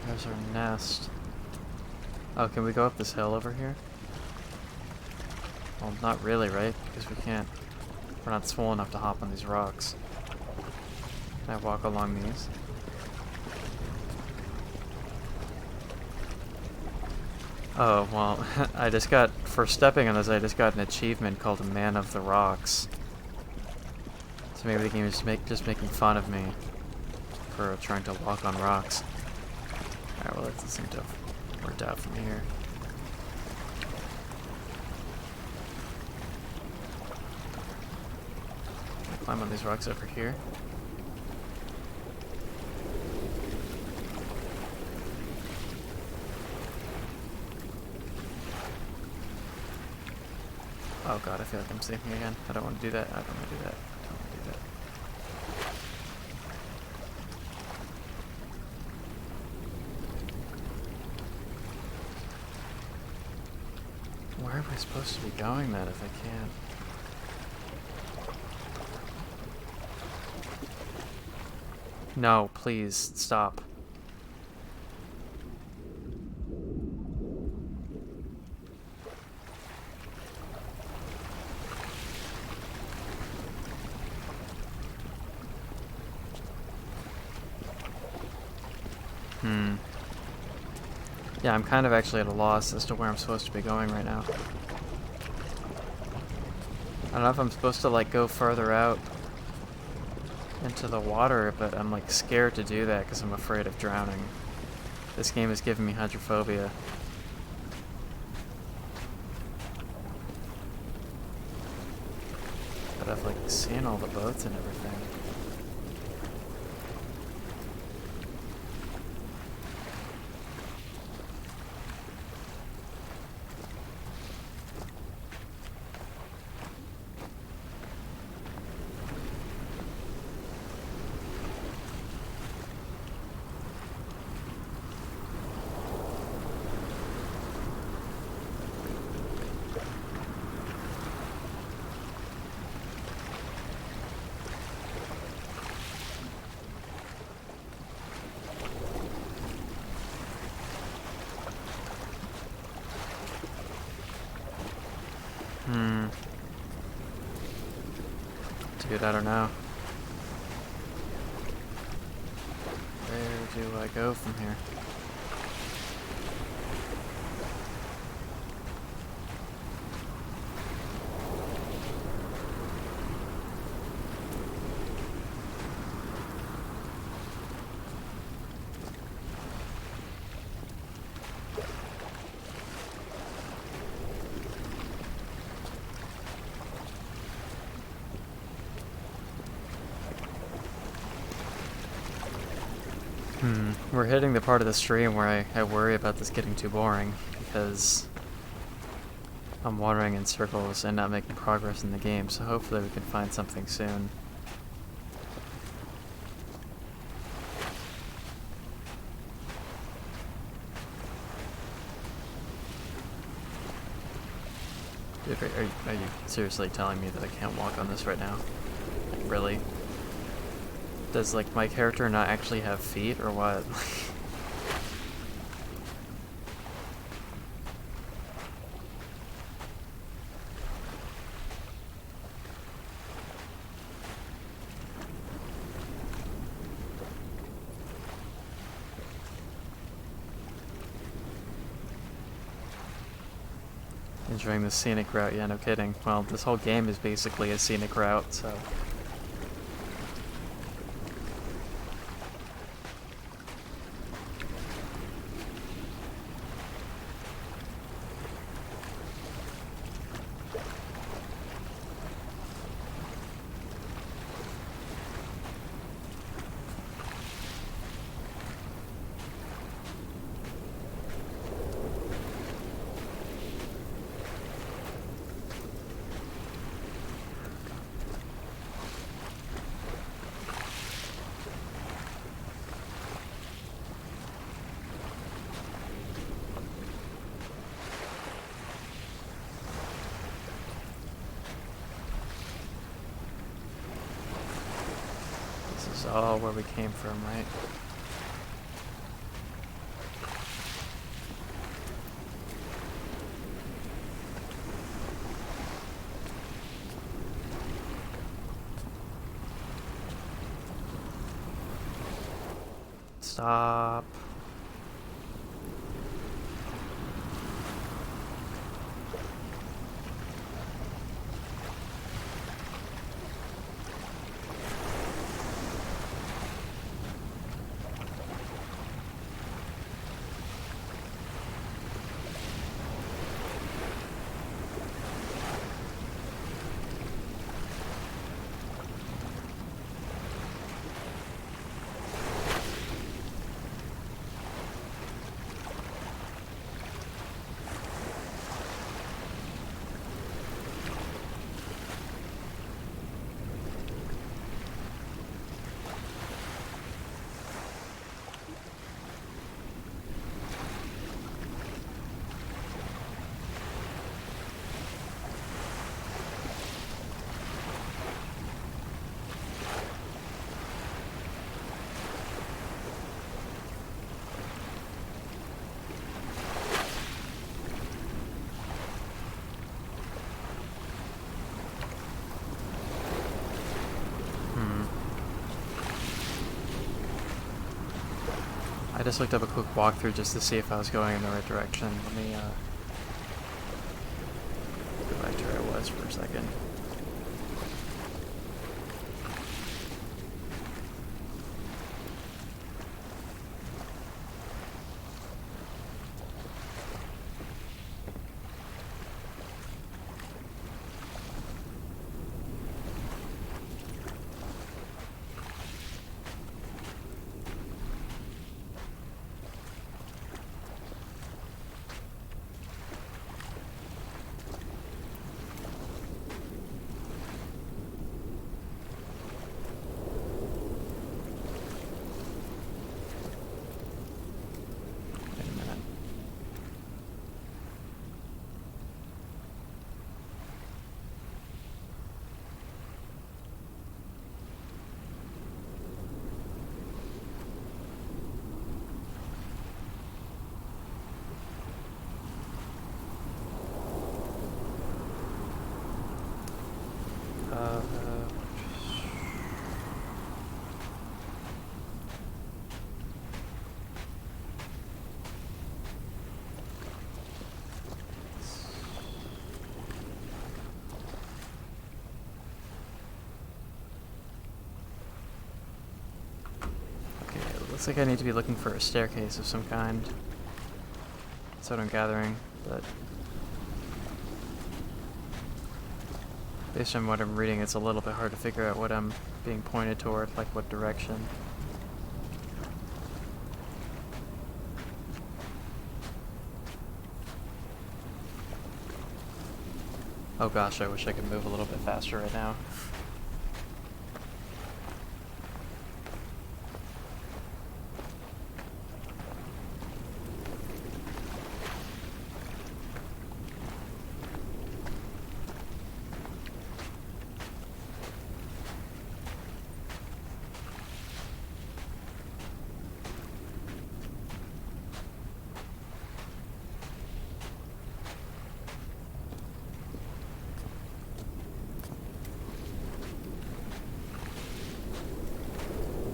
There's our nest. Oh, can we go up this hill over here? Well, not really, right? Because we can't. We're not swole enough to hop on these rocks. Can I walk along these? Oh, well, I just got, for stepping on this, I just got an achievement called Man of the Rocks. So maybe the game is just making fun of me for trying to walk on rocks. Alright, well, that doesn't seem to have worked out from here. Can I climb on these rocks over here? Oh god, I feel like I'm sinking again. I don't want to do that. I don't want to do that. I don't want to do that. Where am I supposed to be going then if I can't? No, please, stop. Yeah, I'm kind of actually at a loss as to where I'm supposed to be going right now. I don't know if I'm supposed to, like, go further out into the water, but I'm, like, scared to do that because I'm afraid of drowning. This game is giving me hydrophobia. But I've, like, seen all the boats and everything. Dude, I don't know. Where do I go from here? We're hitting the part of the stream where I worry about this getting too boring, because I'm wandering in circles and not making progress in the game, so hopefully we can find something soon. Dude, are you seriously telling me that I can't walk on this right now? Like, really? Does, like, my character not actually have feet, or what? Enjoying the scenic route? Yeah, no kidding. Well, this whole game is basically a scenic route, so... all where we came from, right? Stop. I just looked up a quick walkthrough just to see if I was going in the right direction. Let me go back to where I was for a second. Looks like I need to be looking for a staircase of some kind. That's what I'm gathering, but based on what I'm reading, it's a little bit hard to figure out what I'm being pointed toward, like what direction. Oh gosh, I wish I could move a little bit faster right now.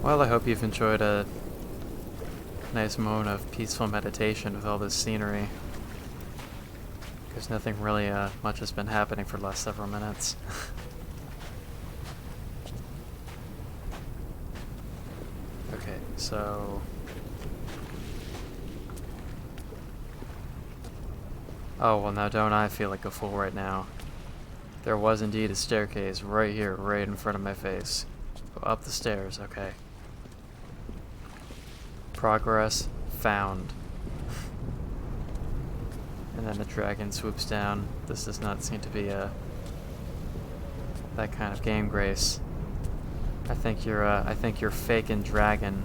Well, I hope you've enjoyed a nice moment of peaceful meditation with all this scenery. Because nothing really much has been happening for the last several minutes. Okay, so... Oh, well now don't I feel like a fool right now. There was indeed a staircase right here, right in front of my face. Go up the stairs, okay. Progress found. And then the dragon swoops down. This does not seem to be that kind of game, Grace. I think you're faking dragon.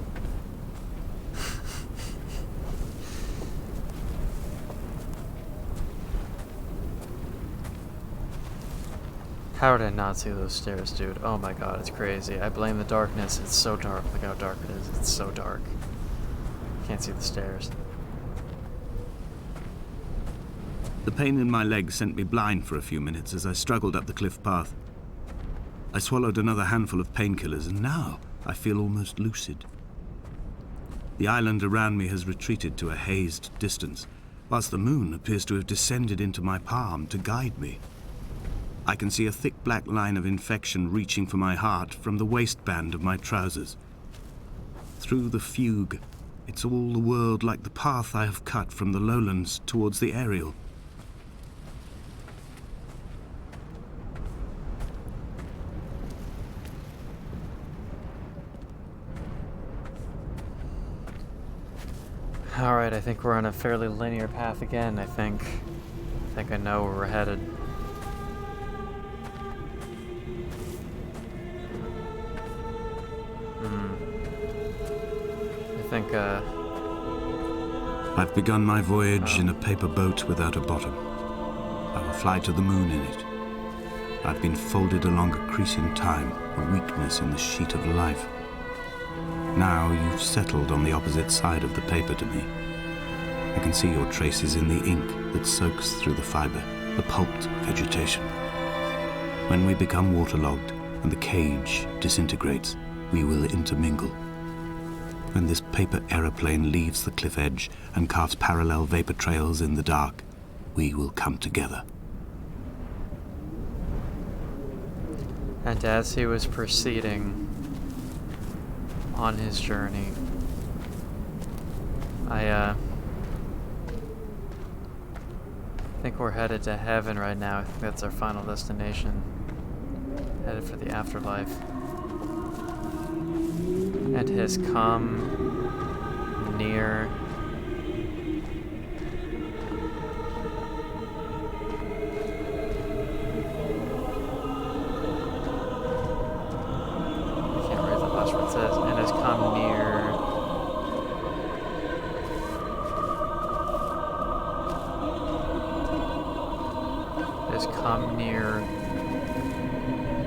How did I not see those stairs, dude? Oh my god, it's crazy. I blame the darkness. It's so dark. Look how dark it is. It's so dark. Can't see the stairs. The pain in my leg sent me blind for a few minutes as I struggled up the cliff path. I swallowed another handful of painkillers, and now I feel almost lucid. The island around me has retreated to a hazed distance, whilst the moon appears to have descended into my palm to guide me. I can see a thick black line of infection reaching for my heart from the waistband of my trousers. Through the fugue, it's all the world like the path I have cut from the lowlands towards the aerial. Alright, I think we're on a fairly linear path again, I think I know where we're headed. I've begun my voyage in a paper boat without a bottom. I will fly to the moon in it. I've been folded along a crease in time, a weakness in the sheet of life. Now you've settled on the opposite side of the paper to me. I can see your traces in the ink that soaks through the fiber, the pulped vegetation. When we become waterlogged and the cage disintegrates, we will intermingle. When this paper aeroplane leaves the cliff edge and carves parallel vapor trails in the dark, we will come together. And as he was proceeding on his journey, I think we're headed to heaven right now. I think that's our final destination. Headed for the afterlife. And has come near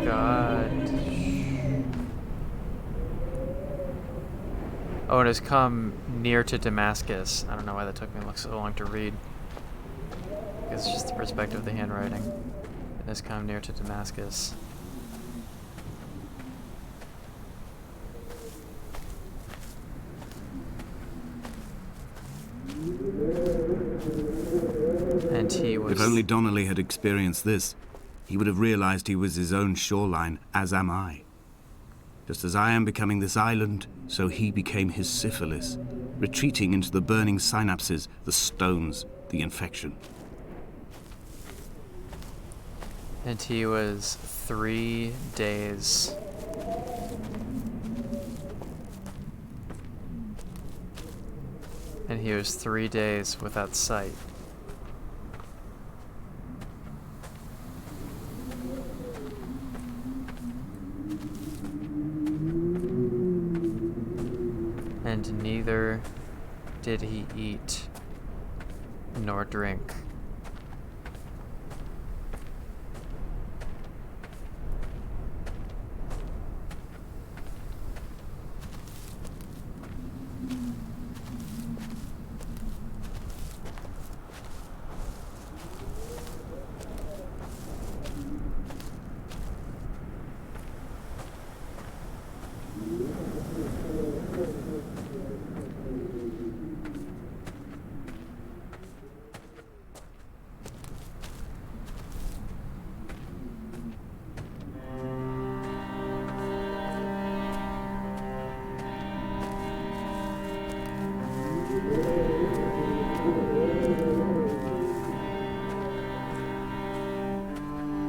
God. Oh, it has come near to Damascus. I don't know why that took me so long to read. It's just the perspective of the handwriting. It has come near to Damascus. And he was... If only Donnelly had experienced this, he would have realized he was his own shoreline, as am I. Just as I am becoming this island, so he became his syphilis, retreating into the burning synapses, the stones, the infection. And he was 3 days. And he was 3 days without sight. And neither did he eat nor drink.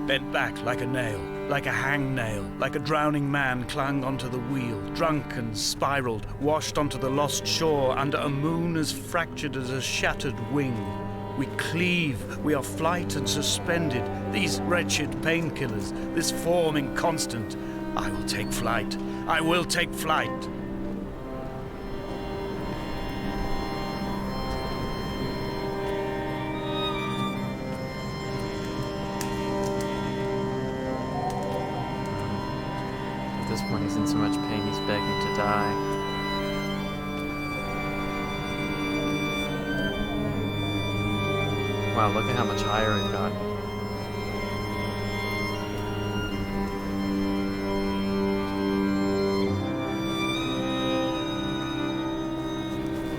Bent back like a nail, like a hangnail, like a drowning man clung onto the wheel, drunk and spiraled, washed onto the lost shore under a moon as fractured as a shattered wing. We cleave, we are flight and suspended, these wretched painkillers, this form inconstant. I will take flight, I will take flight. this point he's in so much pain he's begging to die. Wow, look at how much higher we've gotten.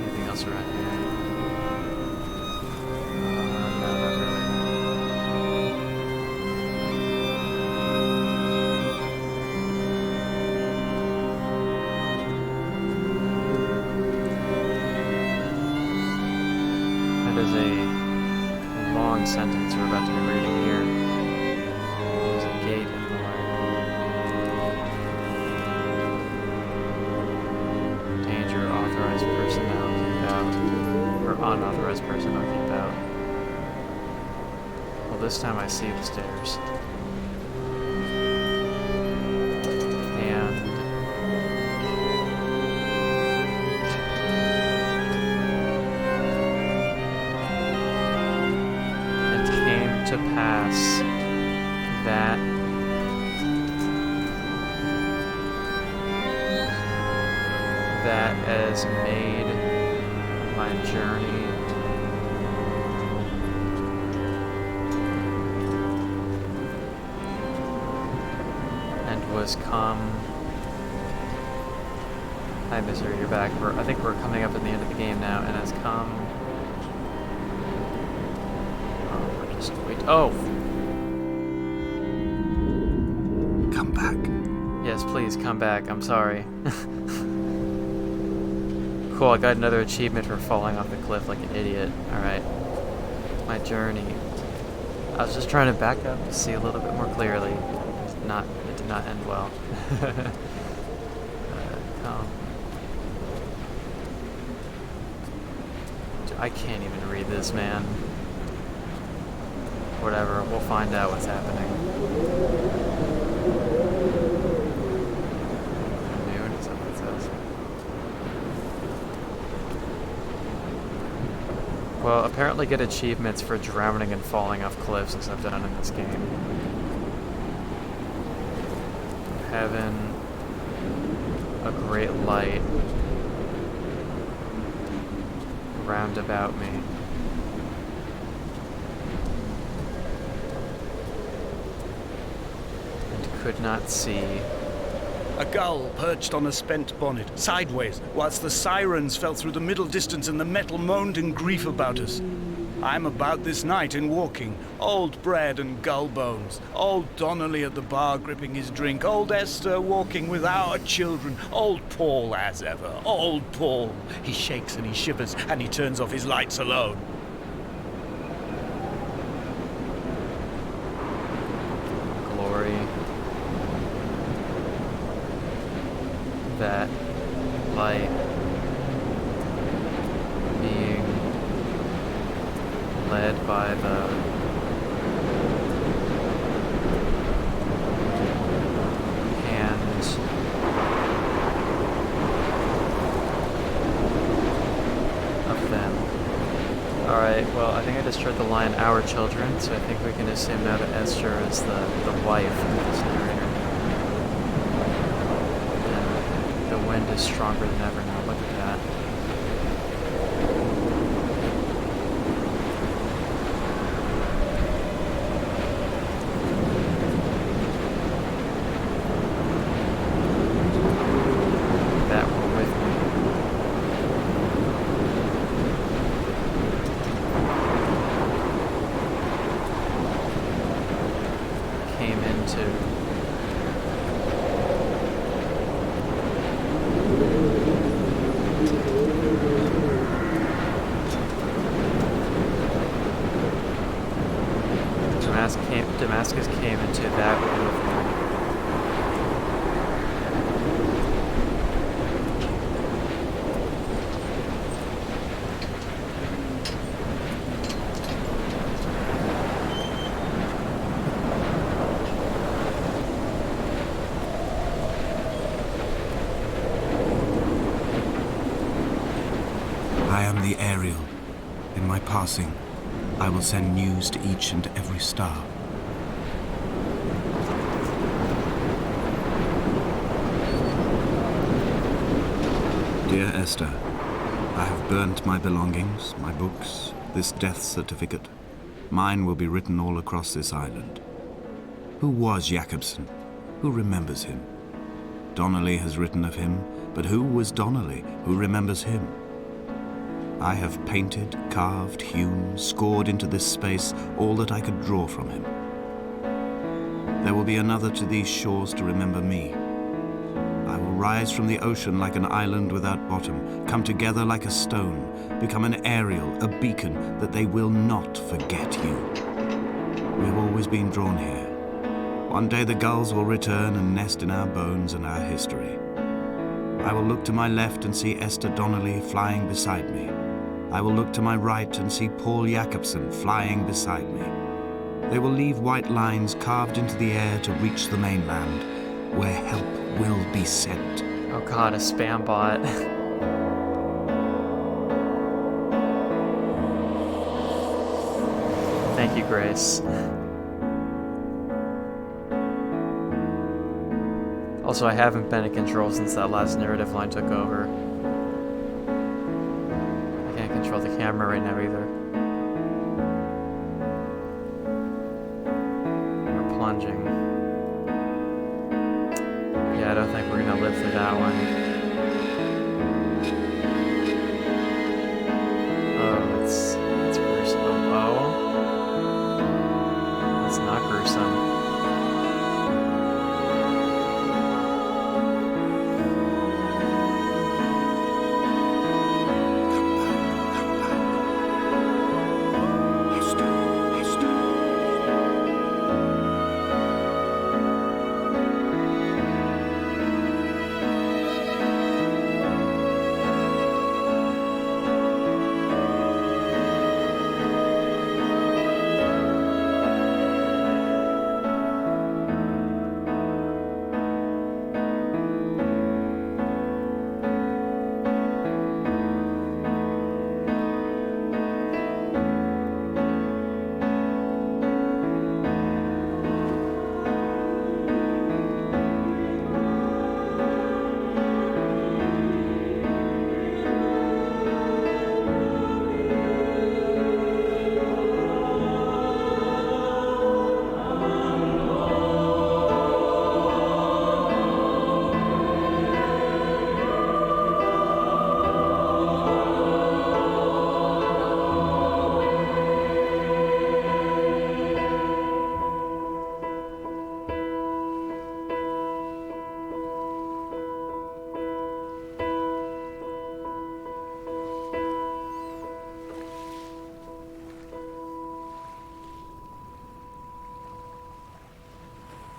Anything else around here? No, not really. That is a long sentence we're about to be reading here. There's a gate in the way. Danger, authorized personnel keep out. Or unauthorized personnel keep out. Well, this time I see the stairs. To pass that as made my journey and was come. Hi, Misery, you're back. I think we're coming up at the end of the game now, and has come. Wait. Oh! Come back. Yes, please, come back. I'm sorry. Cool, I got another achievement for falling off the cliff like an idiot. Alright. My journey. I was just trying to back up to see a little bit more clearly. It did not end well. Come. I can't even read this, man. Whatever, we'll find out what's happening. Noon, is that what it says? Well, apparently get achievements for drowning and falling off cliffs as I've done in this game. Heaven, a great light round about me. Could not see. A gull perched on a spent bonnet, sideways, whilst the sirens fell through the middle distance and the metal moaned in grief about us. I'm about this night in walking, old bread and gull bones, old Donnelly at the bar gripping his drink, old Esther walking with our children, old Paul as ever, old Paul. He shakes and he shivers and he turns off his lights alone. That light being led by the hand of them. Alright, well, I think I destroyed the line our children, so I think we can assume now that Esther is the wife of this narrator. The wind is stronger than ever now, look at that. That were with me. Came into Damascus came into that with me. I am the Ariel. In my passing, I will send news to each and every star. Dear Esther, I have burnt my belongings, my books, this death certificate. Mine will be written all across this island. Who was Jakobsen? Who remembers him? Donnelly has written of him, but who was Donnelly? Who remembers him? I have painted, carved, hewn, scored into this space all that I could draw from him. There will be another to these shores to remember me. I will rise from the ocean like an island without bottom, come together like a stone, become an aerial, a beacon, that they will not forget you. We have always been drawn here. One day the gulls will return and nest in our bones and our history. I will look to my left and see Esther Donnelly flying beside me. I will look to my right and see Paul Jakobsen flying beside me. They will leave white lines carved into the air to reach the mainland, where help will be sent. Oh god, a spam bot. Thank you, Grace. Also, I haven't been in control since that last narrative line took over. I can't control the camera right now either. We're plunging. Yeah, I don't think we're gonna live through that one. Oh, it's gruesome. Oh. It's not gruesome.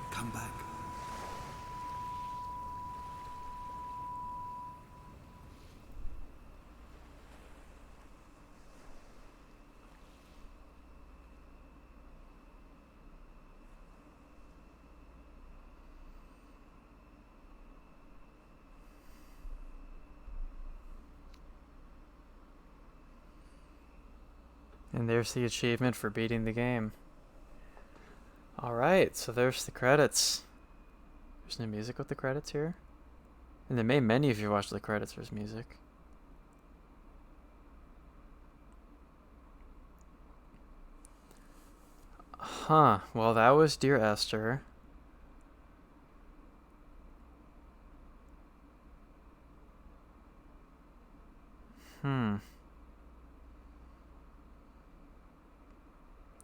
Come back. And there's the achievement for beating the game. Alright, so there's the credits. There's no music with the credits here. In the main menu, if you watch the credits, there's music. Huh, well that was Dear Esther.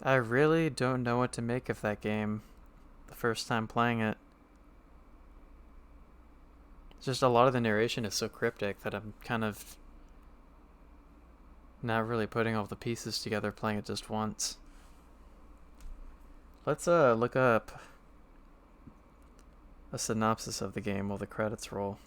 I really don't know what to make of that game the first time playing it. Just a lot of the narration is so cryptic that I'm kind of not really putting all the pieces together playing it just once. Let's look up a synopsis of the game while the credits roll.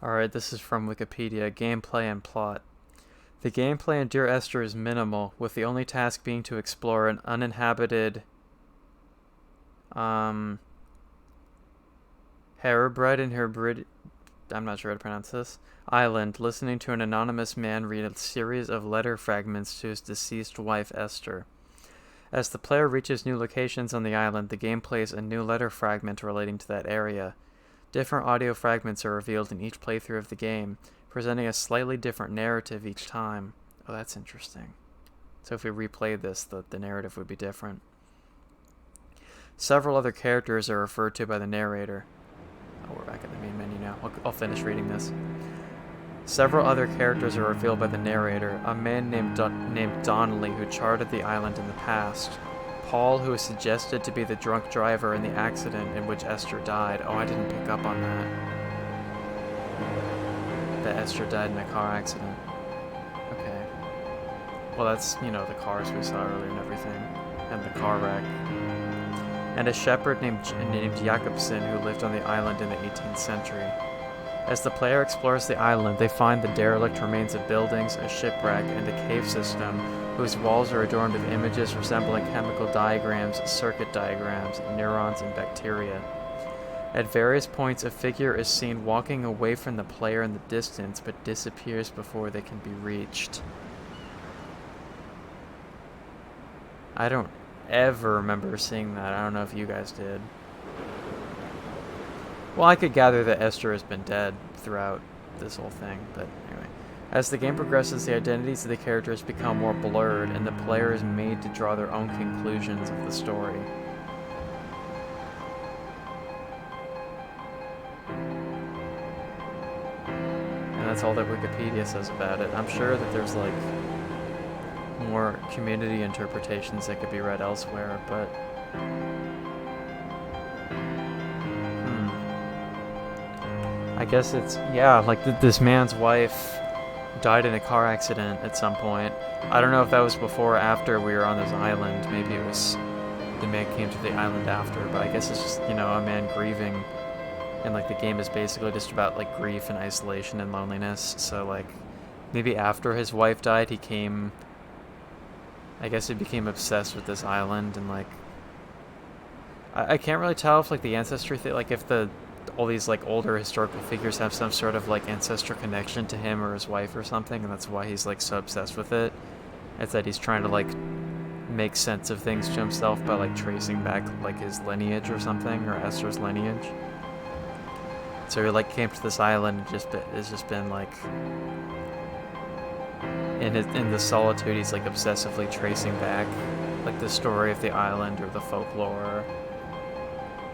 Alright, this is from Wikipedia. Gameplay and plot. The gameplay in Dear Esther is minimal, with the only task being to explore an uninhabited Herbrid and Herbrid, I'm not sure how to pronounce this, island, listening to an anonymous man read a series of letter fragments to his deceased wife Esther. As the player reaches new locations on the island, the game plays a new letter fragment relating to that area. Different audio fragments are revealed in each playthrough of the game, presenting a slightly different narrative each time. Oh, that's interesting. So if we replayed this, the narrative would be different. Several other characters are referred to by the narrator. Oh, we're back in the main menu now. I'll finish reading this. Several other characters are revealed by the narrator. A man named Donnelly, who charted the island in the past. Paul, who is suggested to be the drunk driver in the accident in which Esther died. Oh, I didn't pick up on that. That Esther died in a car accident. Okay. Well, that's, the cars we saw earlier and everything. And the car wreck. And a shepherd named Jakobsen, who lived on the island in the 18th century. As the player explores the island, they find the derelict remains of buildings, a shipwreck, and a cave system whose walls are adorned with images resembling chemical diagrams, circuit diagrams, neurons, and bacteria. At various points, a figure is seen walking away from the player in the distance, but disappears before they can be reached. I don't ever remember seeing that. I don't know if you guys did. Well, I could gather that Esther has been dead throughout this whole thing, but anyway. As the game progresses, the identities of the characters become more blurred, and the player is made to draw their own conclusions of the story. And that's all that Wikipedia says about it. I'm sure that there's, more community interpretations that could be read elsewhere, but... I guess it's, this man's wife died in a car accident at some point. I don't know if that was before or after we were on this island. Maybe it was the man came to the island after, but I guess it's just, a man grieving. And, the game is basically just about, grief and isolation and loneliness. So, maybe after his wife died, he became obsessed with this island and, I can't really tell if, the ancestry thing, if all these older historical figures have some sort of ancestral connection to him or his wife or something, and that's why he's so obsessed with it. It's that he's trying to make sense of things to himself by tracing back his lineage or something, or Esther's lineage. So he came to this island and has just been in the solitude he's obsessively tracing back the story of the island or the folklore.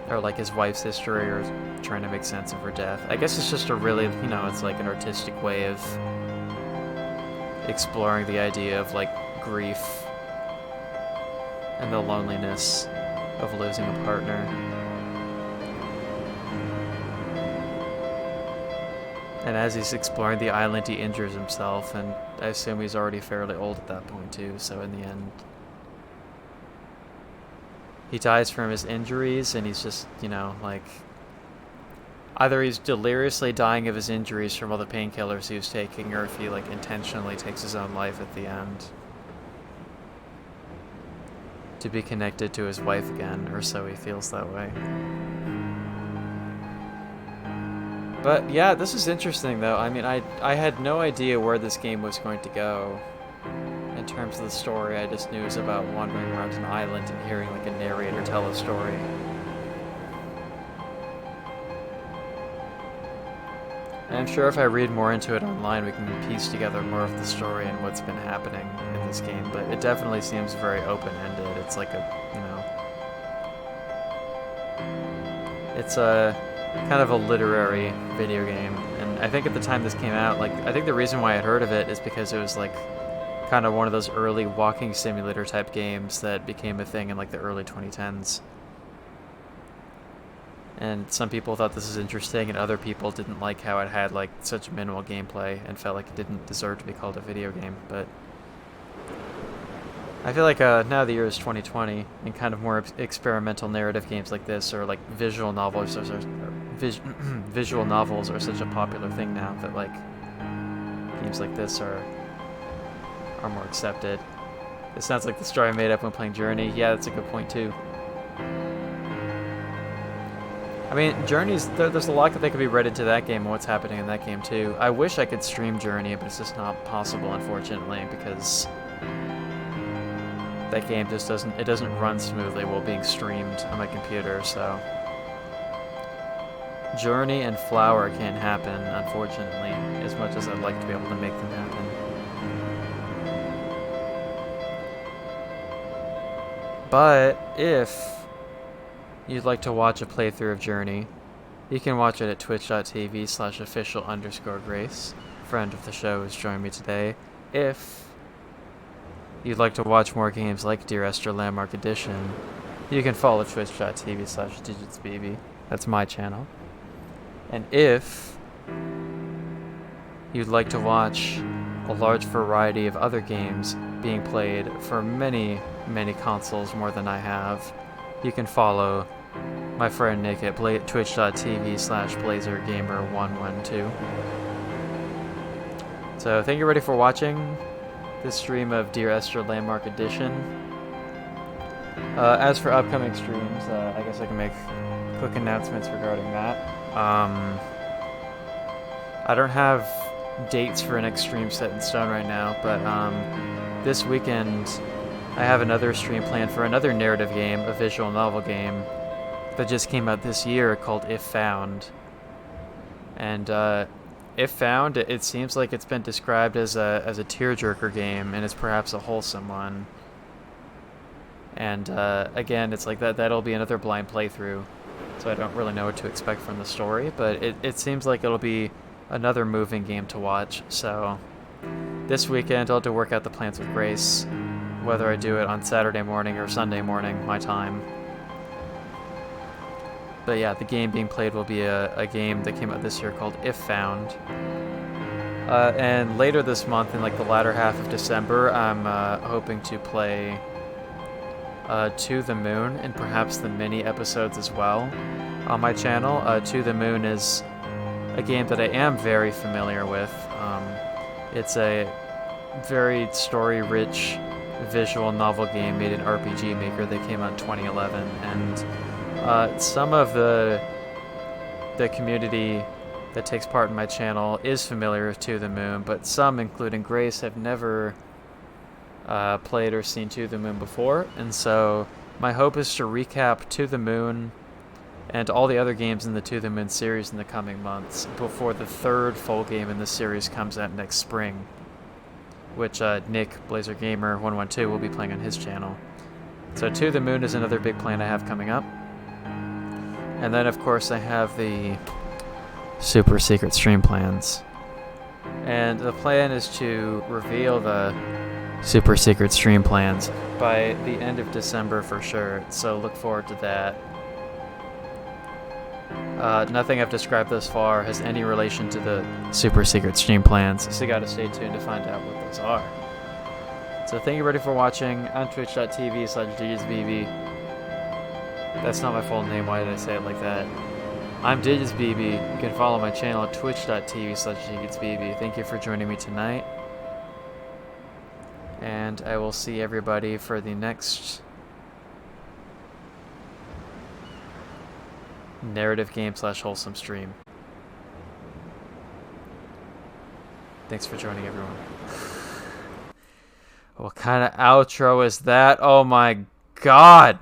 Or his wife's history, or trying to make sense of her death. I guess it's just a really, it's an artistic way of exploring the idea of grief and the loneliness of losing a partner. And as he's exploring the island, he injures himself, and I assume he's already fairly old at that point too, so in the end he dies from his injuries, and he's just, either he's deliriously dying of his injuries from all the painkillers he was taking, or if he, intentionally takes his own life at the end to be connected to his wife again, or so he feels that way. But, yeah, this is interesting, though. I mean, I had no idea where this game was going to go. In terms of the story, I just knew it was about wandering around an island and hearing a narrator tell a story. And I'm sure if I read more into it online, we can piece together more of the story and what's been happening in this game, but it definitely seems very open-ended. It's it's a kind of a literary video game, and I think at the time this came out, I think the reason why I'd heard of it is because it was kind of one of those early walking simulator type games that became a thing in the early 2010s. And some people thought this was interesting, and other people didn't like how it had such minimal gameplay and felt like it didn't deserve to be called a video game. But I feel now the year is 2020, and kind of more experimental narrative games like this, or visual novels, visual novels are such a popular thing now that games like this are are more accepted. It sounds like the story I made up when playing Journey. Yeah, that's a good point too. I mean, Journey's there's a lot that could be read into that game and what's happening in that game too. I wish I could stream Journey, but it's just not possible, unfortunately, because that game just doesn't run smoothly while being streamed on my computer. So Journey and Flower can't happen, unfortunately, as much as I'd like to be able to make them happen. But if you'd like to watch a playthrough of Journey, you can watch it at twitch.tv/official_Grace. Friend of the show has joined me today. If you'd like to watch more games like Dear Esther Landmark Edition, you can follow twitch.tv/digitsbb. That's my channel. And if you'd like to watch a large variety of other games being played for many, many consoles more than I have, you can follow my friend Nick at twitch.tv/blazergamer112. So thank you everybody for watching this stream of Dear Esther Landmark Edition. As for upcoming streams, I guess I can make quick announcements regarding that. I don't have dates for an next stream set in stone right now, but this weekend I have another stream planned for another narrative game, a visual novel game that just came out this year called If Found. And If Found, it seems like it's been described as a tearjerker game, and it's perhaps a wholesome one. And again, it's like that'll be another blind playthrough, so I don't really know what to expect from the story, but it seems like it'll be another moving game to watch. So this weekend I'll have to work out the plans with Grace, whether I do it on Saturday morning or Sunday morning, my time. But yeah, the game being played will be a game that came out this year called If Found. And later this month, in like the latter half of December, I'm hoping to play To the Moon and perhaps the mini episodes as well on my channel. To the Moon is a game that I am very familiar with. It's a very story-rich visual novel game made in RPG Maker that came out in 2011, and some of the community that takes part in my channel is familiar with To the Moon, but some, including Grace, have never played or seen To the Moon before, and so my hope is to recap To the Moon and all the other games in the To the Moon series in the coming months before the third full game in the series comes out next spring, which Nick, Blazer Gamer 112, will be playing on his channel. So To the Moon is another big plan I have coming up. And then, of course, I have the super secret stream plans. And the plan is to reveal the super secret stream plans by the end of December for sure, so look forward to that. Nothing I've described thus far has any relation to the super secret stream plans, so you gotta stay tuned to find out what those are. So thank you everybody for watching on twitch.tv/digitsbb. That's not my full name, why did I say it like that? I'm DigitsBB. You can follow my channel at twitch.tv/digitsbb. Thank you for joining me tonight. And I will see everybody for the next narrative game / wholesome stream. Thanks for joining, everyone. What kind of outro is that? Oh my god!